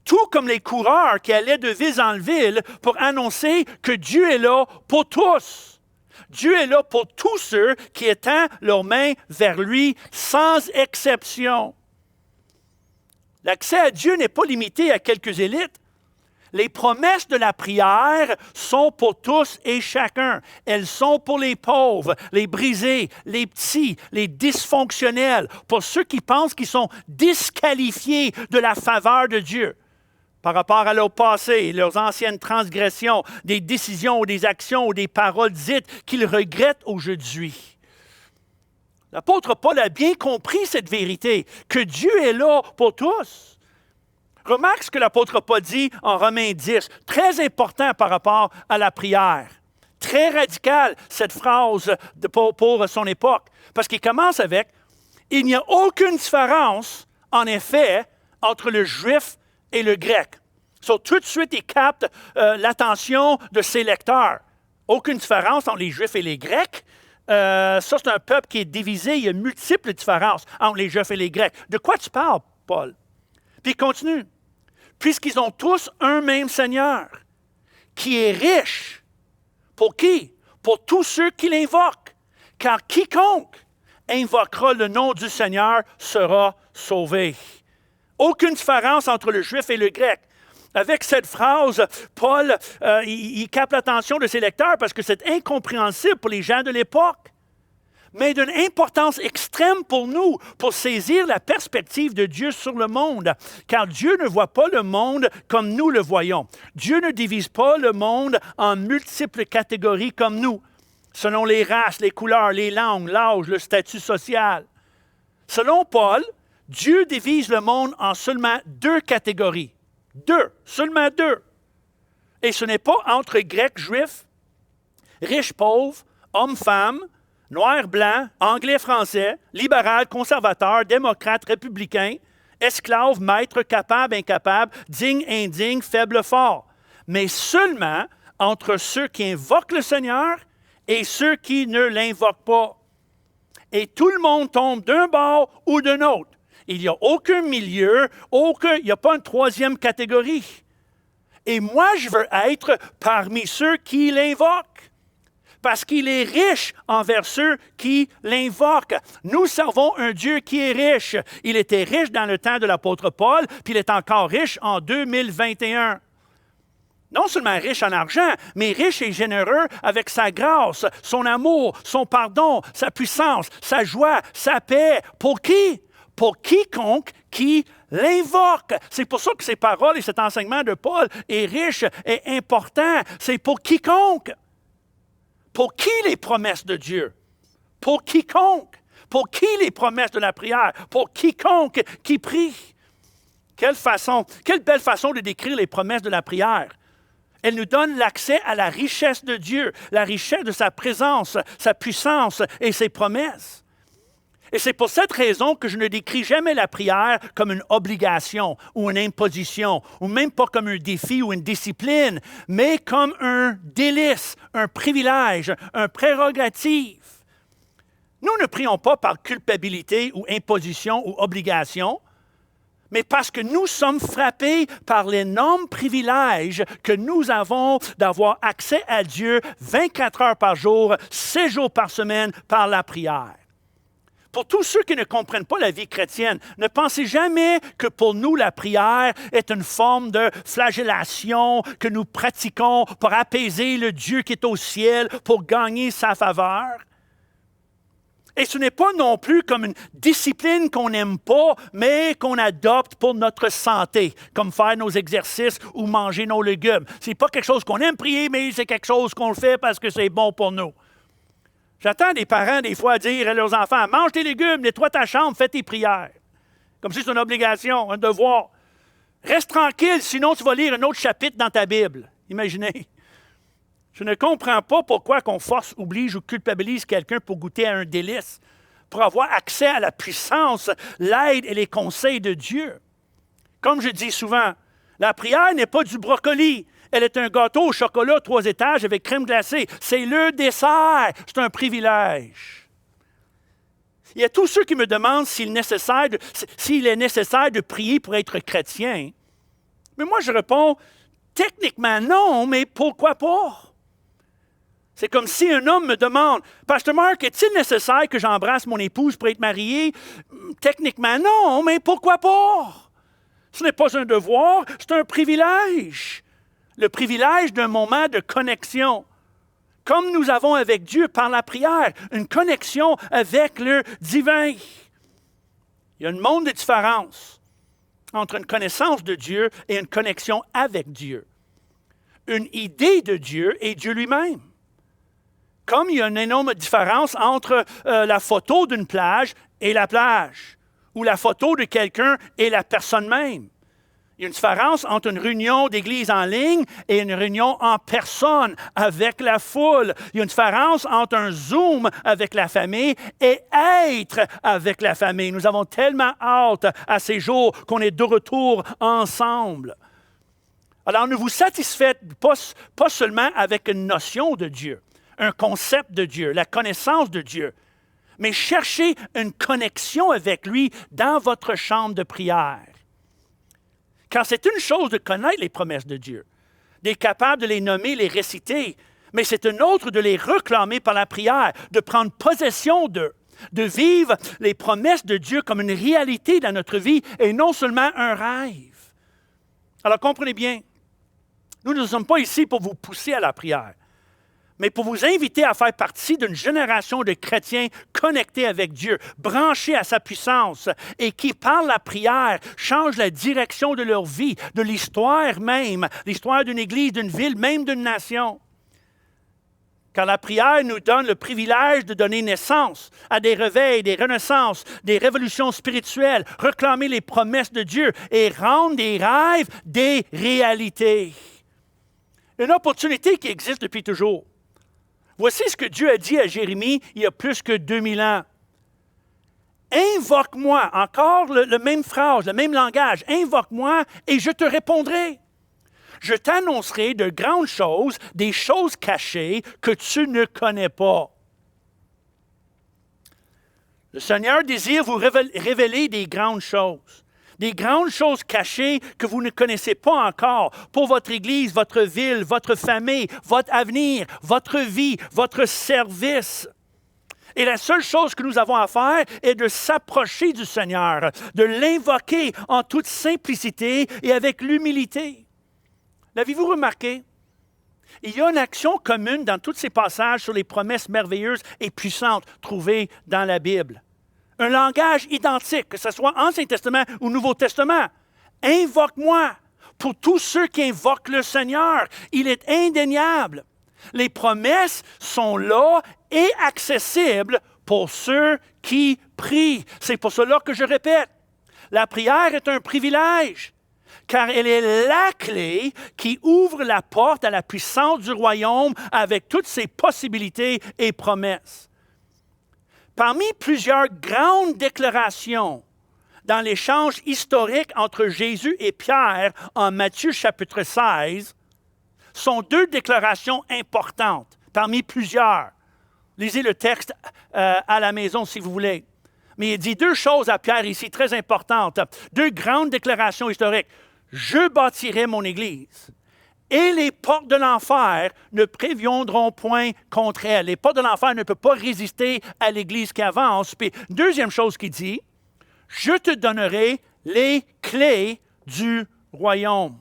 tout comme les coureurs qui allaient de ville en ville pour annoncer que Dieu est là pour tous. Dieu est là pour tous ceux qui étendent leurs mains vers lui, sans exception. L'accès à Dieu n'est pas limité à quelques élites. Les promesses de la prière sont pour tous et chacun. Elles sont pour les pauvres, les brisés, les petits, les dysfonctionnels, pour ceux qui pensent qu'ils sont disqualifiés de la faveur de Dieu par rapport à leur passé, leurs anciennes transgressions, des décisions ou des actions ou des paroles dites qu'ils regrettent aujourd'hui. L'apôtre Paul a bien compris cette vérité, que Dieu est là pour tous. Remarque ce que l'apôtre Paul dit en Romains 10, très important par rapport à la prière. Très radical, cette phrase pour son époque. Parce qu'il commence avec « Il n'y a aucune différence, en effet, entre le juif et le grec. » Tout de suite, il capte l'attention de ses lecteurs. Aucune différence entre les juifs et les grecs. Ça, c'est un peuple qui est divisé. Il y a multiples différences entre les juifs et les grecs. De quoi tu parles, Paul? Puis il continue. Puisqu'ils ont tous un même Seigneur, qui est riche. Pour qui? Pour tous ceux qui l'invoquent. Car quiconque invoquera le nom du Seigneur sera sauvé. Aucune différence entre le juif et le grec. Avec cette phrase, Paul, il capte l'attention de ses lecteurs parce que c'est incompréhensible pour les gens de l'époque. Mais d'une importance extrême pour nous, pour saisir la perspective de Dieu sur le monde. Car Dieu ne voit pas le monde comme nous le voyons. Dieu ne divise pas le monde en multiples catégories comme nous, selon les races, les couleurs, les langues, l'âge, le statut social. Selon Paul, Dieu divise le monde en seulement 2 catégories. 2, seulement 2. Et ce n'est pas entre Grecs, Juifs, riches, pauvres, hommes, femmes, noirs, blancs, anglais, français, libéral, conservateur, démocrate, républicain, esclave, maître, capable, incapable, digne, indigne, faible, fort. Mais seulement entre ceux qui invoquent le Seigneur et ceux qui ne l'invoquent pas. Et tout le monde tombe d'un bord ou d'un autre. Il n'y a aucun milieu, il n'y a pas une troisième catégorie. Et moi, je veux être parmi ceux qui l'invoquent, parce qu'il est riche envers ceux qui l'invoquent. Nous servons un Dieu qui est riche. Il était riche dans le temps de l'apôtre Paul, puis il est encore riche en 2021. Non seulement riche en argent, mais riche et généreux avec sa grâce, son amour, son pardon, sa puissance, sa joie, sa paix. Pour qui? Pour quiconque qui l'invoque. C'est pour ça que ces paroles et cet enseignement de Paul est riche et important. C'est pour quiconque. Pour qui les promesses de Dieu? Pour quiconque. Pour qui les promesses de la prière? Pour quiconque qui prie. Quelle belle façon de décrire les promesses de la prière. Elle nous donne l'accès à la richesse de Dieu, la richesse de sa présence, sa puissance et ses promesses. Et c'est pour cette raison que je ne décris jamais la prière comme une obligation ou une imposition, ou même pas comme un défi ou une discipline, mais comme un délice, un privilège, un prérogative. Nous ne prions pas par culpabilité ou imposition ou obligation, mais parce que nous sommes frappés par l'énorme privilège que nous avons d'avoir accès à Dieu 24 heures par jour, 7 jours par semaine par la prière. Pour tous ceux qui ne comprennent pas la vie chrétienne, ne pensez jamais que pour nous, la prière est une forme de flagellation que nous pratiquons pour apaiser le Dieu qui est au ciel, pour gagner sa faveur. Et ce n'est pas non plus comme une discipline qu'on n'aime pas, mais qu'on adopte pour notre santé, comme faire nos exercices ou manger nos légumes. Ce n'est pas quelque chose qu'on aime prier, mais c'est quelque chose qu'on le fait parce que c'est bon pour nous. J'entends des parents, des fois, dire à leurs enfants, « Mange tes légumes, nettoie ta chambre, fais tes prières. » Comme si c'est une obligation, un devoir. Reste tranquille, sinon tu vas lire un autre chapitre dans ta Bible. Imaginez. Je ne comprends pas pourquoi qu'on force, oblige ou culpabilise quelqu'un pour goûter à un délice, pour avoir accès à la puissance, l'aide et les conseils de Dieu. Comme je dis souvent, la prière n'est pas du brocoli. Elle est un gâteau au chocolat 3 étages avec crème glacée. C'est le dessert. C'est un privilège. Il y a tous ceux qui me demandent s'il est nécessaire de prier pour être chrétien. Mais moi, je réponds, techniquement non, mais pourquoi pas? C'est comme si un homme me demande, « Pasteur Mark, est-il nécessaire que j'embrasse mon épouse pour être marié? » Techniquement non, mais pourquoi pas? Ce n'est pas un devoir, c'est un privilège. Le privilège d'un moment de connexion. Comme nous avons avec Dieu par la prière, une connexion avec le divin. Il y a un monde de différence entre une connaissance de Dieu et une connexion avec Dieu. Une idée de Dieu et Dieu lui-même. Comme il y a une énorme différence entre la photo d'une plage et la plage, ou la photo de quelqu'un et la personne même. Il y a une différence entre une réunion d'église en ligne et une réunion en personne avec la foule. Il y a une différence entre un Zoom avec la famille et être avec la famille. Nous avons tellement hâte à ces jours qu'on est de retour ensemble. Alors, ne vous satisfaites pas seulement avec une notion de Dieu, un concept de Dieu, la connaissance de Dieu, mais cherchez une connexion avec lui dans votre chambre de prière. Car c'est une chose de connaître les promesses de Dieu, d'être capable de les nommer, les réciter, mais c'est une autre de les réclamer par la prière, de prendre possession d'eux, de vivre les promesses de Dieu comme une réalité dans notre vie et non seulement un rêve. Alors comprenez bien, nous ne sommes pas ici pour vous pousser à la prière, mais pour vous inviter à faire partie d'une génération de chrétiens connectés avec Dieu, branchés à sa puissance et qui, par la prière, changent la direction de leur vie, de l'histoire même, l'histoire d'une église, d'une ville, même d'une nation. Car la prière nous donne le privilège de donner naissance à des réveils, des renaissances, des révolutions spirituelles, réclamer les promesses de Dieu et rendre des rêves des réalités. Une opportunité qui existe depuis toujours. Voici ce que Dieu a dit à Jérémie il y a plus que 2000 ans. Invoque-moi, encore la même phrase, le même langage, invoque-moi et je te répondrai. Je t'annoncerai de grandes choses, des choses cachées que tu ne connais pas. Le Seigneur désire vous révéler des grandes choses cachées que vous ne connaissez pas encore pour votre Église, votre ville, votre famille, votre avenir, votre vie, votre service. Et la seule chose que nous avons à faire est de s'approcher du Seigneur, de l'invoquer en toute simplicité et avec l'humilité. L'avez-vous remarqué? Il y a une action commune dans tous ces passages sur les promesses merveilleuses et puissantes trouvées dans la Bible. Un langage identique, que ce soit Ancien Testament ou Nouveau Testament. Invoque-moi. Pour tous ceux qui invoquent le Seigneur, il est indéniable. Les promesses sont là et accessibles pour ceux qui prient. C'est pour cela que je répète, la prière est un privilège, car elle est la clé qui ouvre la porte à la puissance du royaume avec toutes ses possibilités et promesses. Parmi plusieurs grandes déclarations dans l'échange historique entre Jésus et Pierre en Matthieu chapitre 16, sont deux déclarations importantes, parmi plusieurs. Lisez le texte à la maison si vous voulez. Mais il dit deux choses à Pierre ici très importantes, deux grandes déclarations historiques. « Je bâtirai mon Église et les portes de l'enfer ne préviendront point contre elle. » Les portes de l'enfer ne peuvent pas résister à l'Église qui avance. Puis, deuxième chose qu'il dit, « Je te donnerai les clés du royaume. »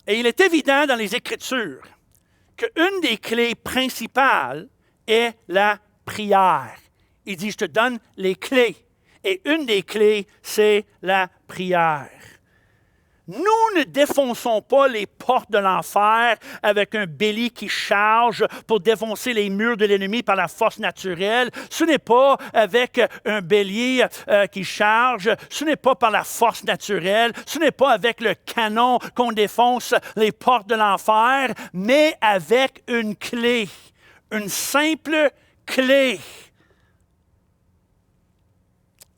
Et il est évident dans les Écritures qu'une des clés principales est la prière. Il dit, je te donne les clés. Et une des clés, c'est la prière. Nous ne défonçons pas les portes de l'enfer avec un bélier qui charge pour défoncer les murs de l'ennemi par la force naturelle. Ce n'est pas avec un bélier qui charge, ce n'est pas par la force naturelle, ce n'est pas avec le canon qu'on défonce les portes de l'enfer, mais avec une clé, une simple clé.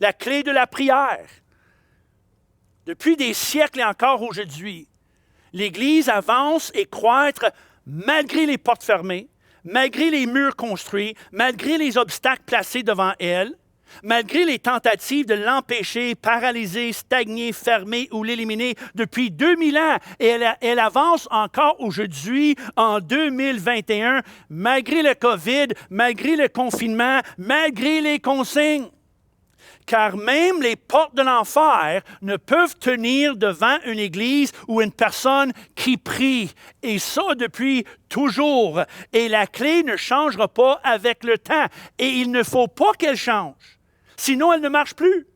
La clé de la prière. Depuis des siècles et encore aujourd'hui, l'Église avance et croître malgré les portes fermées, malgré les murs construits, malgré les obstacles placés devant elle, malgré les tentatives de l'empêcher, paralyser, stagner, fermer ou l'éliminer depuis 2000 ans. Et elle avance encore aujourd'hui, en 2021, malgré le COVID, malgré le confinement, malgré les consignes. Car même les portes de l'enfer ne peuvent tenir devant une église ou une personne qui prie. Et ça depuis toujours. Et la clé ne changera pas avec le temps. Et il ne faut pas qu'elle change. Sinon, elle ne marche plus.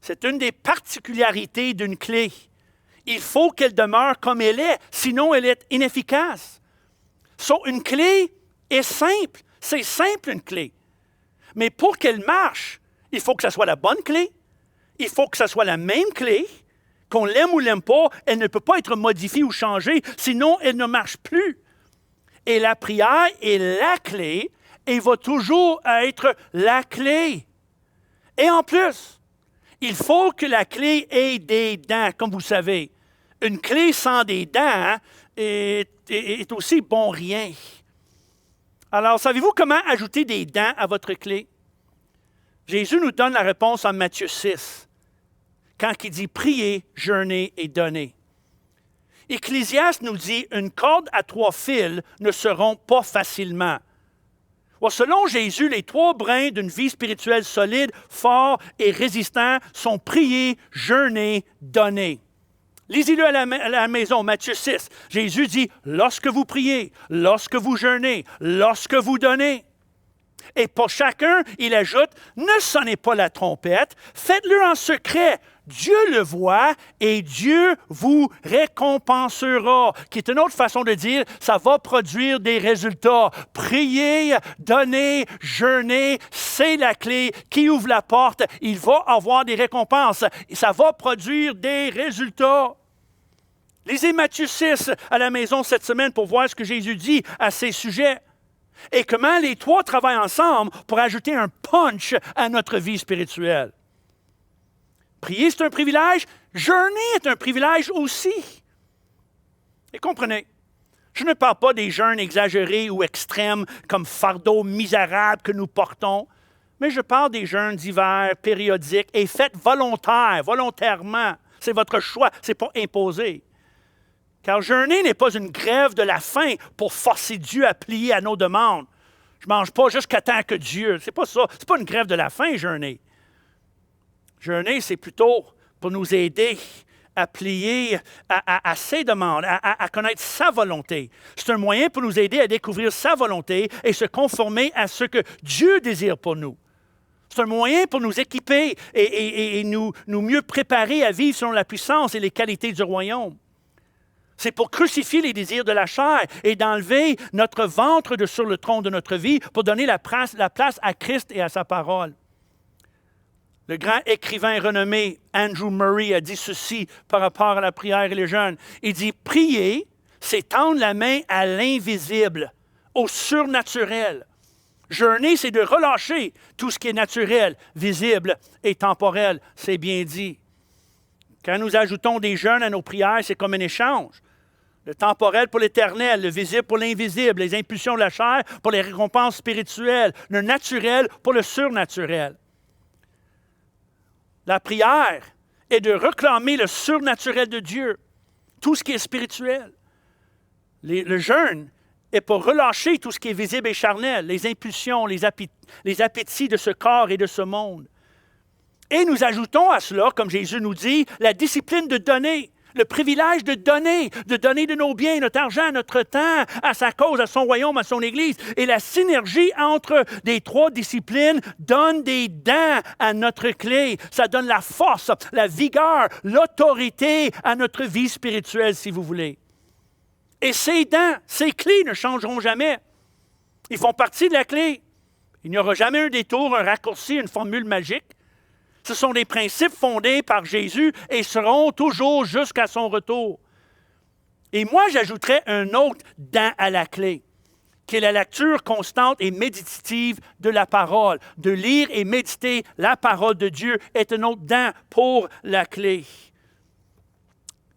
C'est une des particularités d'une clé. Il faut qu'elle demeure comme elle est. Sinon, elle est inefficace. Une clé est simple. C'est simple, une clé. Mais pour qu'elle marche, il faut que ce soit la bonne clé. Il faut que ce soit la même clé. Qu'on l'aime ou l'aime pas, elle ne peut pas être modifiée ou changée, sinon elle ne marche plus. Et la prière est la clé et va toujours être la clé. Et en plus, il faut que la clé ait des dents, comme vous savez. Une clé sans des dents est aussi bon rien. Alors, savez-vous comment ajouter des dents à votre clé? Jésus nous donne la réponse en Matthieu 6, quand il dit « Priez, jeûnez et donnez ». Ecclésiaste nous dit « Une corde à 3 fils ne se rompt pas facilement ». Selon Jésus, les 3 brins d'une vie spirituelle solide, fort et résistant sont prier, jeûner, donner. Lisez-le à la maison, Matthieu 6. Jésus dit « Lorsque vous priez, lorsque vous jeûnez, lorsque vous donnez ». Et pour chacun, il ajoute, ne sonnez pas la trompette, faites-le en secret. Dieu le voit et Dieu vous récompensera. Qui est une autre façon de dire, ça va produire des résultats. Prier, donner, jeûner, c'est la clé qui ouvre la porte. Il va avoir des récompenses. Et ça va produire des résultats. Lisez Matthieu 6 à la maison cette semaine pour voir ce que Jésus dit à ces sujets. Et comment les 3 travaillent ensemble pour ajouter un punch à notre vie spirituelle. Prier, c'est un privilège. Jeûner est un privilège aussi. Et comprenez, Je ne parle pas des jeûnes exagérés ou extrêmes comme fardeau misérable que nous portons, mais je parle des jeûnes d'hiver, périodiques et faites volontairement. C'est votre choix, ce n'est pas imposé. Car jeûner n'est pas une grève de la faim pour forcer Dieu à plier à nos demandes. Je ne mange pas jusqu'à temps que Dieu. C'est pas ça. Ce n'est pas une grève de la faim, jeûner. Jeûner, c'est plutôt pour nous aider à plier à ses demandes, à connaître sa volonté. C'est un moyen pour nous aider à découvrir sa volonté et se conformer à ce que Dieu désire pour nous. C'est un moyen pour nous équiper et nous mieux préparer à vivre selon la puissance et les qualités du royaume. C'est pour crucifier les désirs de la chair et d'enlever notre ventre de sur le trône de notre vie pour donner la place à Christ et à sa parole. Le grand écrivain renommé Andrew Murray a dit ceci par rapport à la prière et les jeûnes. Il dit « Prier, c'est tendre la main à l'invisible, au surnaturel. Jeûner, c'est de relâcher tout ce qui est naturel, visible et temporel. » C'est bien dit. Quand nous ajoutons des jeûnes à nos prières, c'est comme un échange. Le temporel pour l'éternel, le visible pour l'invisible, les impulsions de la chair pour les récompenses spirituelles, le naturel pour le surnaturel. La prière est de réclamer le surnaturel de Dieu, tout ce qui est spirituel. Le jeûne est pour relâcher tout ce qui est visible et charnel, les impulsions, les appétits de ce corps et de ce monde. Et nous ajoutons à cela, comme Jésus nous dit, la discipline de donner, le privilège de donner de nos biens, notre argent, notre temps, à sa cause, à son royaume, à son Église. Et la synergie entre les trois disciplines donne des dents à notre clé. Ça donne la force, la vigueur, l'autorité à notre vie spirituelle, si vous voulez. Et ces dents, ces clés ne changeront jamais. Ils font partie de la clé. Il n'y aura jamais un détour, un raccourci, une formule magique. Ce sont des principes fondés par Jésus et seront toujours jusqu'à son retour. Et moi, j'ajouterais un autre dent à la clé, qui est la lecture constante et méditative de la parole. De lire et méditer la parole de Dieu est un autre dent pour la clé.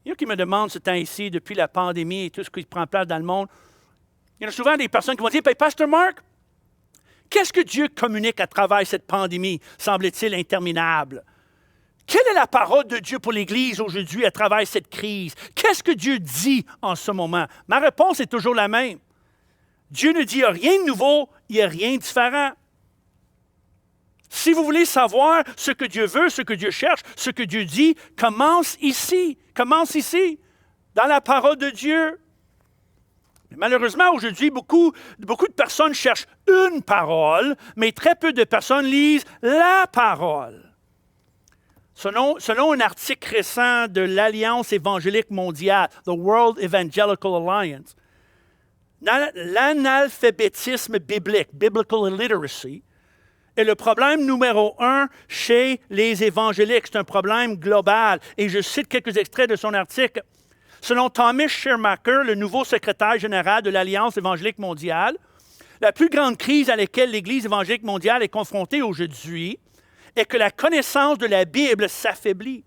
Il y en a qui me demandent ce temps-ci, depuis la pandémie et tout ce qui prend place dans le monde, il y a souvent des personnes qui vont dire « Pasteur Mark, qu'est-ce que Dieu communique à travers cette pandémie, semble-t-il interminable? Quelle est la parole de Dieu pour l'Église aujourd'hui à travers cette crise? Qu'est-ce que Dieu dit en ce moment? » Ma réponse est toujours la même. Dieu ne dit rien de nouveau, il n'y a rien de différent. Si vous voulez savoir ce que Dieu veut, ce que Dieu cherche, ce que Dieu dit, commence ici, dans la parole de Dieu. Malheureusement, aujourd'hui, beaucoup de personnes cherchent une parole, mais très peu de personnes lisent la parole. Selon un article récent de l'Alliance évangélique mondiale, The World Evangelical Alliance, l'analphabétisme biblique, biblical illiteracy, est le problème numéro 1 chez les évangéliques. C'est un problème global. Et je cite quelques extraits de son article. Selon Thomas Schirmacher, le nouveau secrétaire général de l'Alliance évangélique mondiale, la plus grande crise à laquelle l'Église évangélique mondiale est confrontée aujourd'hui est que la connaissance de la Bible s'affaiblit.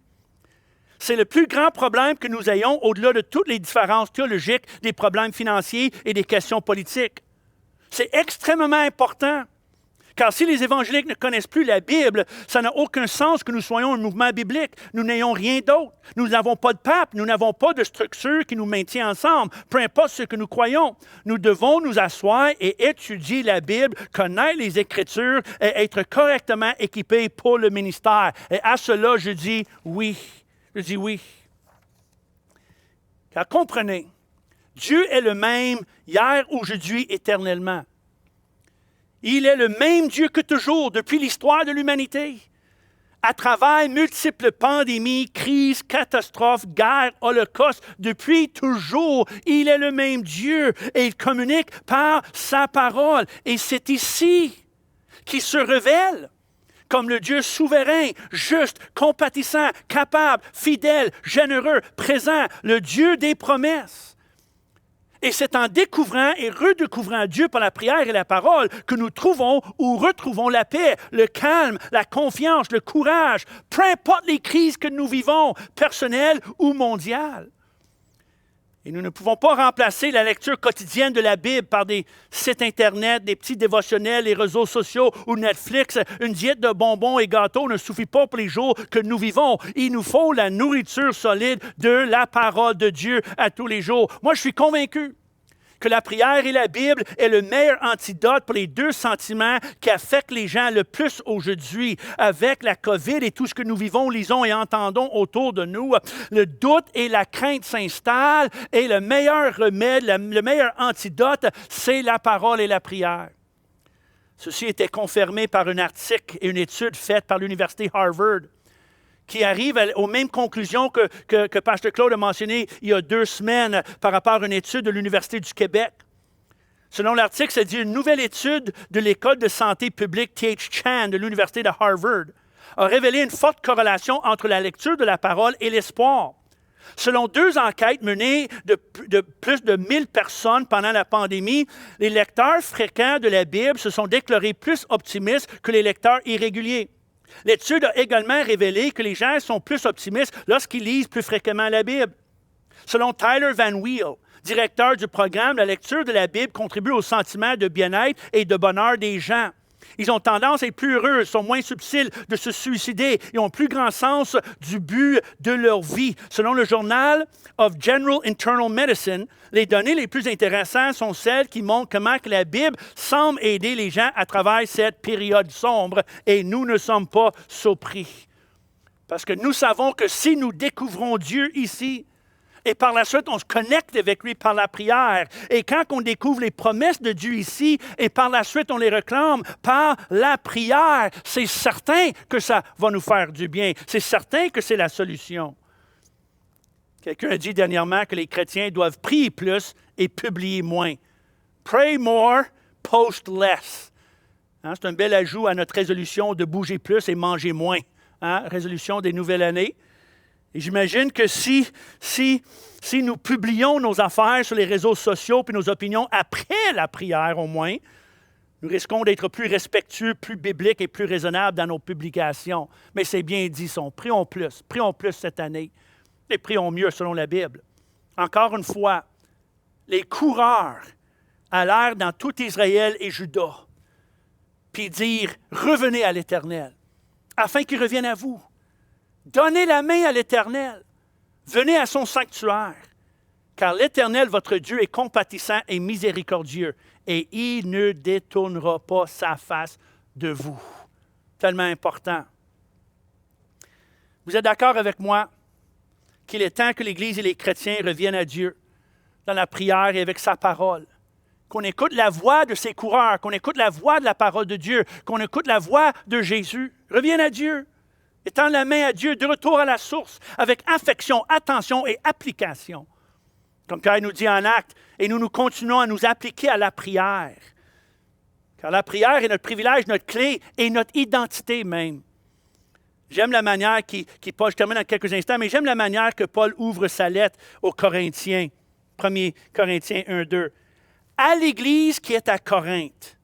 C'est le plus grand problème que nous ayons au-delà de toutes les différences théologiques, des problèmes financiers et des questions politiques. C'est extrêmement important. Car si les évangéliques ne connaissent plus la Bible, ça n'a aucun sens que nous soyons un mouvement biblique. Nous n'ayons rien d'autre. Nous n'avons pas de pape, nous n'avons pas de structure qui nous maintient ensemble, peu importe ce que nous croyons. Nous devons nous asseoir et étudier la Bible, connaître les Écritures et être correctement équipés pour le ministère. Et à cela, je dis oui. Je dis oui. Car comprenez, Dieu est le même hier, aujourd'hui, éternellement. Il est le même Dieu que toujours, depuis l'histoire de l'humanité. À travers multiples pandémies, crises, catastrophes, guerres, holocaustes, depuis toujours, il est le même Dieu et il communique par sa parole. Et c'est ici qu'il se révèle comme le Dieu souverain, juste, compatissant, capable, fidèle, généreux, présent, le Dieu des promesses. Et c'est en découvrant et redécouvrant Dieu par la prière et la parole que nous trouvons ou retrouvons la paix, le calme, la confiance, le courage, peu importe les crises que nous vivons, personnelles ou mondiales. Et nous ne pouvons pas remplacer la lecture quotidienne de la Bible par des sites Internet, des petits dévotionnels, les réseaux sociaux ou Netflix. Une diète de bonbons et gâteaux ne suffit pas pour les jours que nous vivons. Il nous faut la nourriture solide de la parole de Dieu à tous les jours. Moi, je suis convaincu que la prière et la Bible est le meilleur antidote pour les deux sentiments qui affectent les gens le plus aujourd'hui. Avec la COVID et tout ce que nous vivons, lisons et entendons autour de nous, le doute et la crainte s'installent et le meilleur remède, le meilleur antidote, c'est la parole et la prière. Ceci était confirmé par un article et une étude faite par l'Université Harvard, qui arrive aux mêmes conclusions que Pasteur Claude a mentionné il y a 2 semaines par rapport à une étude de l'Université du Québec. Selon l'article, ça dit une nouvelle étude de l'École de santé publique T.H. Chan de l'Université de Harvard a révélé une forte corrélation entre la lecture de la parole et l'espoir. Selon 2 enquêtes menées de plus de 1000 personnes pendant la pandémie, les lecteurs fréquents de la Bible se sont déclarés plus optimistes que les lecteurs irréguliers. L'étude a également révélé que les gens sont plus optimistes lorsqu'ils lisent plus fréquemment la Bible. Selon Tyler Van Weel, directeur du programme, la lecture de la Bible contribue au sentiment de bien-être et de bonheur des gens. Ils ont tendance à être plus heureux, sont moins subtils de se suicider et ont plus grand sens du but de leur vie. Selon le Journal of General Internal Medicine, les données les plus intéressantes sont celles qui montrent comment que la Bible semble aider les gens à travers cette période sombre et nous ne sommes pas surpris. Parce que nous savons que si nous découvrons Dieu ici, et par la suite, on se connecte avec lui par la prière. Et quand on découvre les promesses de Dieu ici, et par la suite, on les réclame par la prière, c'est certain que ça va nous faire du bien. C'est certain que c'est la solution. Quelqu'un a dit dernièrement que les chrétiens doivent prier plus et publier moins. Pray more, post less. C'est un bel ajout à notre résolution de bouger plus et manger moins. Résolution des nouvelles années. Et j'imagine que si nous publions nos affaires sur les réseaux sociaux puis nos opinions après la prière au moins, nous risquons d'être plus respectueux, plus bibliques et plus raisonnables dans nos publications. Mais c'est bien dit, prions plus cette année et prions mieux selon la Bible. Encore une fois, les coureurs allèrent dans tout Israël et Juda, puis dire, revenez à l'Éternel, afin qu'il revienne à vous. Donnez la main à l'Éternel. Venez à son sanctuaire. Car l'Éternel, votre Dieu, est compatissant et miséricordieux, et il ne détournera pas sa face de vous. Tellement important. Vous êtes d'accord avec moi qu'il est temps que l'Église et les chrétiens reviennent à Dieu dans la prière et avec sa parole. Qu'on écoute la voix de ses coureurs, qu'on écoute la voix de la parole de Dieu, qu'on écoute la voix de Jésus. Reviennent à Dieu. Étends la main à Dieu, de retour à la source, avec affection, attention et application. Comme Pierre nous dit en Actes, et nous continuons à nous appliquer à la prière. Car la prière est notre privilège, notre clé et notre identité même. J'aime la manière Paul, je termine dans quelques instants, mais j'aime la manière que Paul ouvre sa lettre aux Corinthiens. 1 Corinthiens 1-2. À l'Église qui est à Corinthe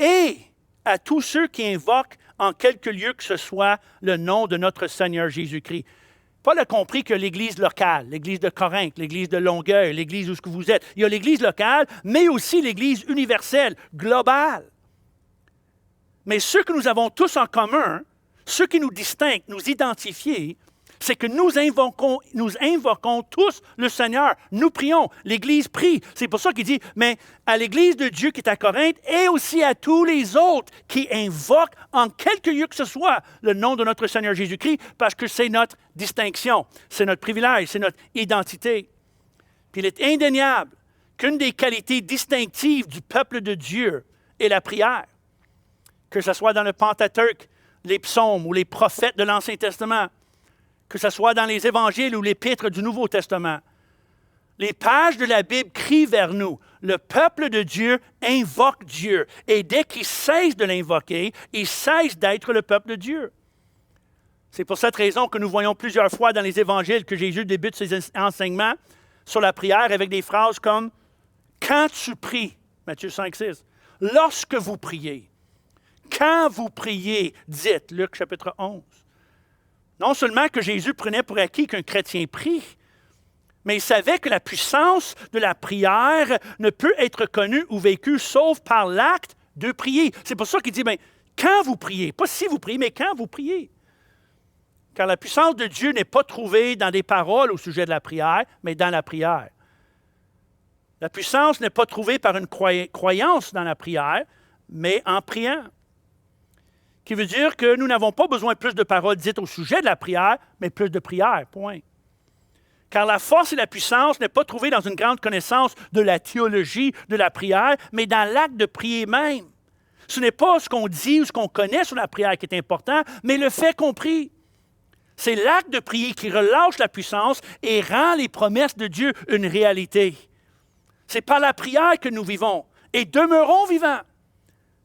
et à tous ceux qui invoquent en quelque lieu que ce soit le nom de notre Seigneur Jésus-Christ. Paul a compris que l'Église locale, l'Église de Corinthe, l'Église de Longueuil, l'Église où vous êtes, il y a l'Église locale, mais aussi l'Église universelle, globale. Mais ce que nous avons tous en commun, ce qui nous distingue, nous identifie, c'est que nous invoquons tous le Seigneur. Nous prions. L'Église prie. C'est pour ça qu'il dit, mais à l'Église de Dieu qui est à Corinthe et aussi à tous les autres qui invoquent en quelque lieu que ce soit le nom de notre Seigneur Jésus-Christ, parce que c'est notre distinction, c'est notre privilège, c'est notre identité. Puis il est indéniable qu'une des qualités distinctives du peuple de Dieu est la prière. Que ce soit dans le Pentateuque, les psaumes ou les prophètes de l'Ancien Testament, que ce soit dans les évangiles ou l'épître du Nouveau Testament. Les pages de la Bible crient vers nous. Le peuple de Dieu invoque Dieu. Et dès qu'il cesse de l'invoquer, il cesse d'être le peuple de Dieu. C'est pour cette raison que nous voyons plusieurs fois dans les évangiles que Jésus débute ses enseignements sur la prière avec des phrases comme « Quand tu pries », Matthieu 5,6, « Lorsque vous priez »,« Quand vous priez », dites, Luc chapitre 11. Non seulement que Jésus prenait pour acquis qu'un chrétien prie, Mais il savait que la puissance de la prière ne peut être connue ou vécue sauf par l'acte de prier. C'est pour ça qu'il dit, bien, quand vous priez, pas si vous priez, mais quand vous priez. Car la puissance de Dieu n'est pas trouvée dans des paroles au sujet de la prière, mais dans la prière. La puissance n'est pas trouvée par une croyance dans la prière, mais en priant. Qui veut dire que nous n'avons pas besoin de plus de paroles dites au sujet de la prière, mais plus de prière, point. Car la force et la puissance n'est pas trouvée dans une grande connaissance de la théologie de la prière, mais dans l'acte de prier même. Ce n'est pas ce qu'on dit ou ce qu'on connaît sur la prière qui est important, mais le fait compris. C'est l'acte de prier qui relâche la puissance et rend les promesses de Dieu une réalité. C'est par la prière que nous vivons et demeurons vivants.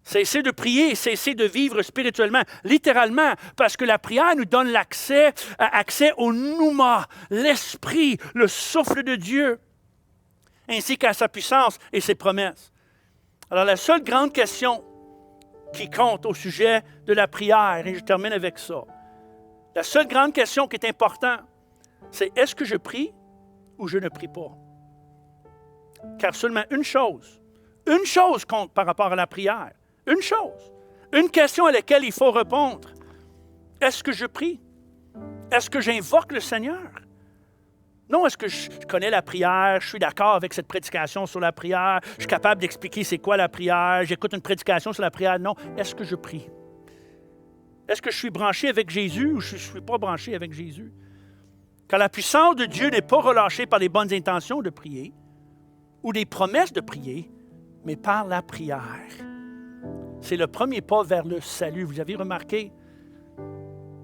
Cessez de prier, cessez de vivre spirituellement, littéralement, parce que la prière nous donne accès au pneuma, l'esprit, le souffle de Dieu, ainsi qu'à sa puissance et ses promesses. Alors la seule grande question qui compte au sujet de la prière, et je termine avec ça, la seule grande question qui est importante, c'est est-ce que je prie ou je ne prie pas? Car seulement une chose compte par rapport à la prière. Une chose, une question à laquelle il faut répondre. Est-ce que je prie? Est-ce que j'invoque le Seigneur? Non, est-ce que je connais la prière, je suis d'accord avec cette prédication sur la prière, je suis capable d'expliquer c'est quoi la prière, j'écoute une prédication sur la prière. Non, est-ce que je prie? Est-ce que je suis branché avec Jésus ou je ne suis pas branché avec Jésus? Car la puissance de Dieu n'est pas relâchée par les bonnes intentions de prier ou des promesses de prier, mais par la prière. C'est le premier pas vers le salut. Vous avez remarqué?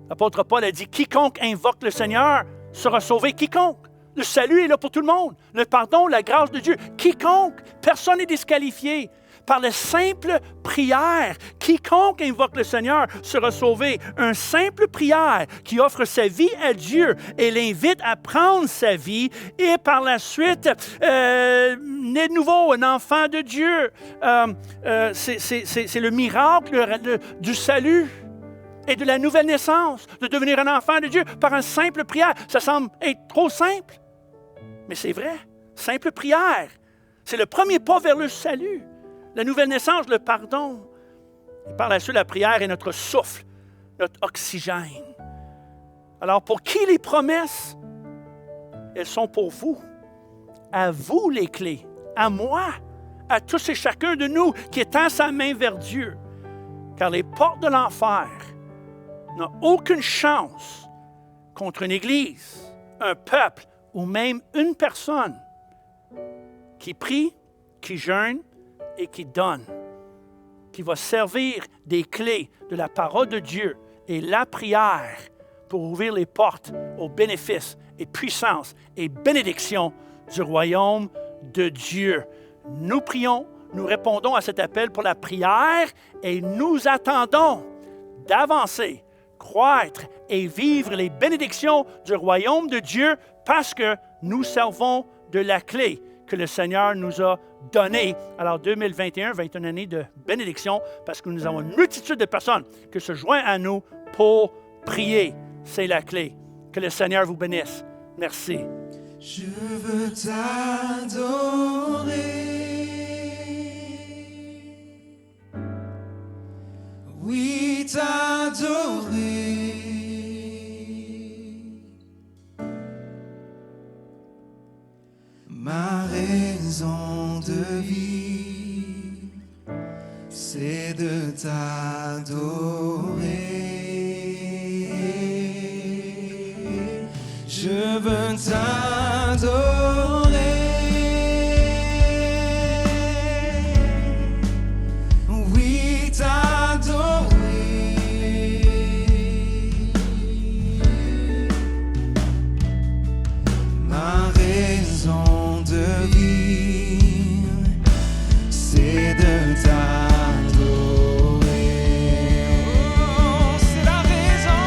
L'apôtre Paul a dit, quiconque invoque le Seigneur sera sauvé. Quiconque. Le salut est là pour tout le monde. Le pardon, la grâce de Dieu. Quiconque. Personne n'est disqualifié. Par la simple prière, quiconque invoque le Seigneur sera sauvé. Une simple prière qui offre sa vie à Dieu et l'invite à prendre sa vie et par la suite, né de nouveau, un enfant de Dieu. C'est le miracle du salut et de la nouvelle naissance, de devenir un enfant de Dieu par une simple prière. Ça semble être trop simple, mais c'est vrai. Simple prière, c'est le premier pas vers le salut. La nouvelle naissance, le pardon. Et par la suite, la prière est notre souffle, notre oxygène. Alors, pour qui les promesses? Elles sont pour vous. À vous les clés. À moi. À tous et chacun de nous qui étend sa main vers Dieu. Car les portes de l'enfer n'ont aucune chance contre une Église, un peuple ou même une personne qui prie, qui jeûne, et qui donne, qui va servir des clés de la parole de Dieu et la prière pour ouvrir les portes aux bénéfices et puissances et bénédictions du royaume de Dieu. Nous prions, nous répondons à cet appel pour la prière et nous attendons d'avancer, croître et vivre les bénédictions du royaume de Dieu parce que nous servons de la clé que le Seigneur nous a donnée. Alors 2021 va être une année de bénédiction parce que nous avons une multitude de personnes qui se joignent à nous pour prier. C'est la clé. Que le Seigneur vous bénisse. Merci. Je veux t'adorer. Oui, t'adorer. Ma raison de vie, c'est de t'adorer. Je veux t'adorer. Oui, t'adorer. Ma raison de vie, c'est de t'adorer. Oh, c'est la raison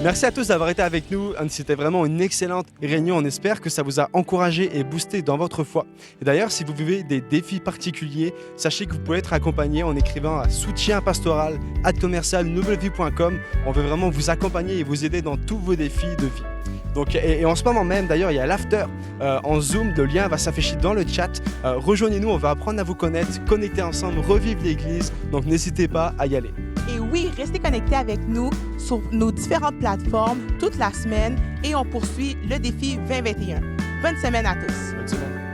Merci à tous d'avoir été avec nous. C'était vraiment une excellente réunion. On espère que ça vous a encouragé et boosté dans votre foi. Et d'ailleurs, si vous vivez des défis particuliers, sachez que vous pouvez être accompagné en écrivant à soutienpastoral@commercialnouvellevie.com. On veut vraiment vous accompagner et vous aider dans tous vos défis de vie. Donc, et en ce moment même, d'ailleurs, il y a l'after en Zoom. Le lien va s'afficher dans le chat. Rejoignez-nous, on va apprendre à vous connaître, connecter ensemble, revivre l'Église. Donc, n'hésitez pas à y aller. Et oui, restez connectés avec nous sur nos différentes plateformes toute la semaine et on poursuit le défi 2021. Bonne semaine à tous. Bonne semaine.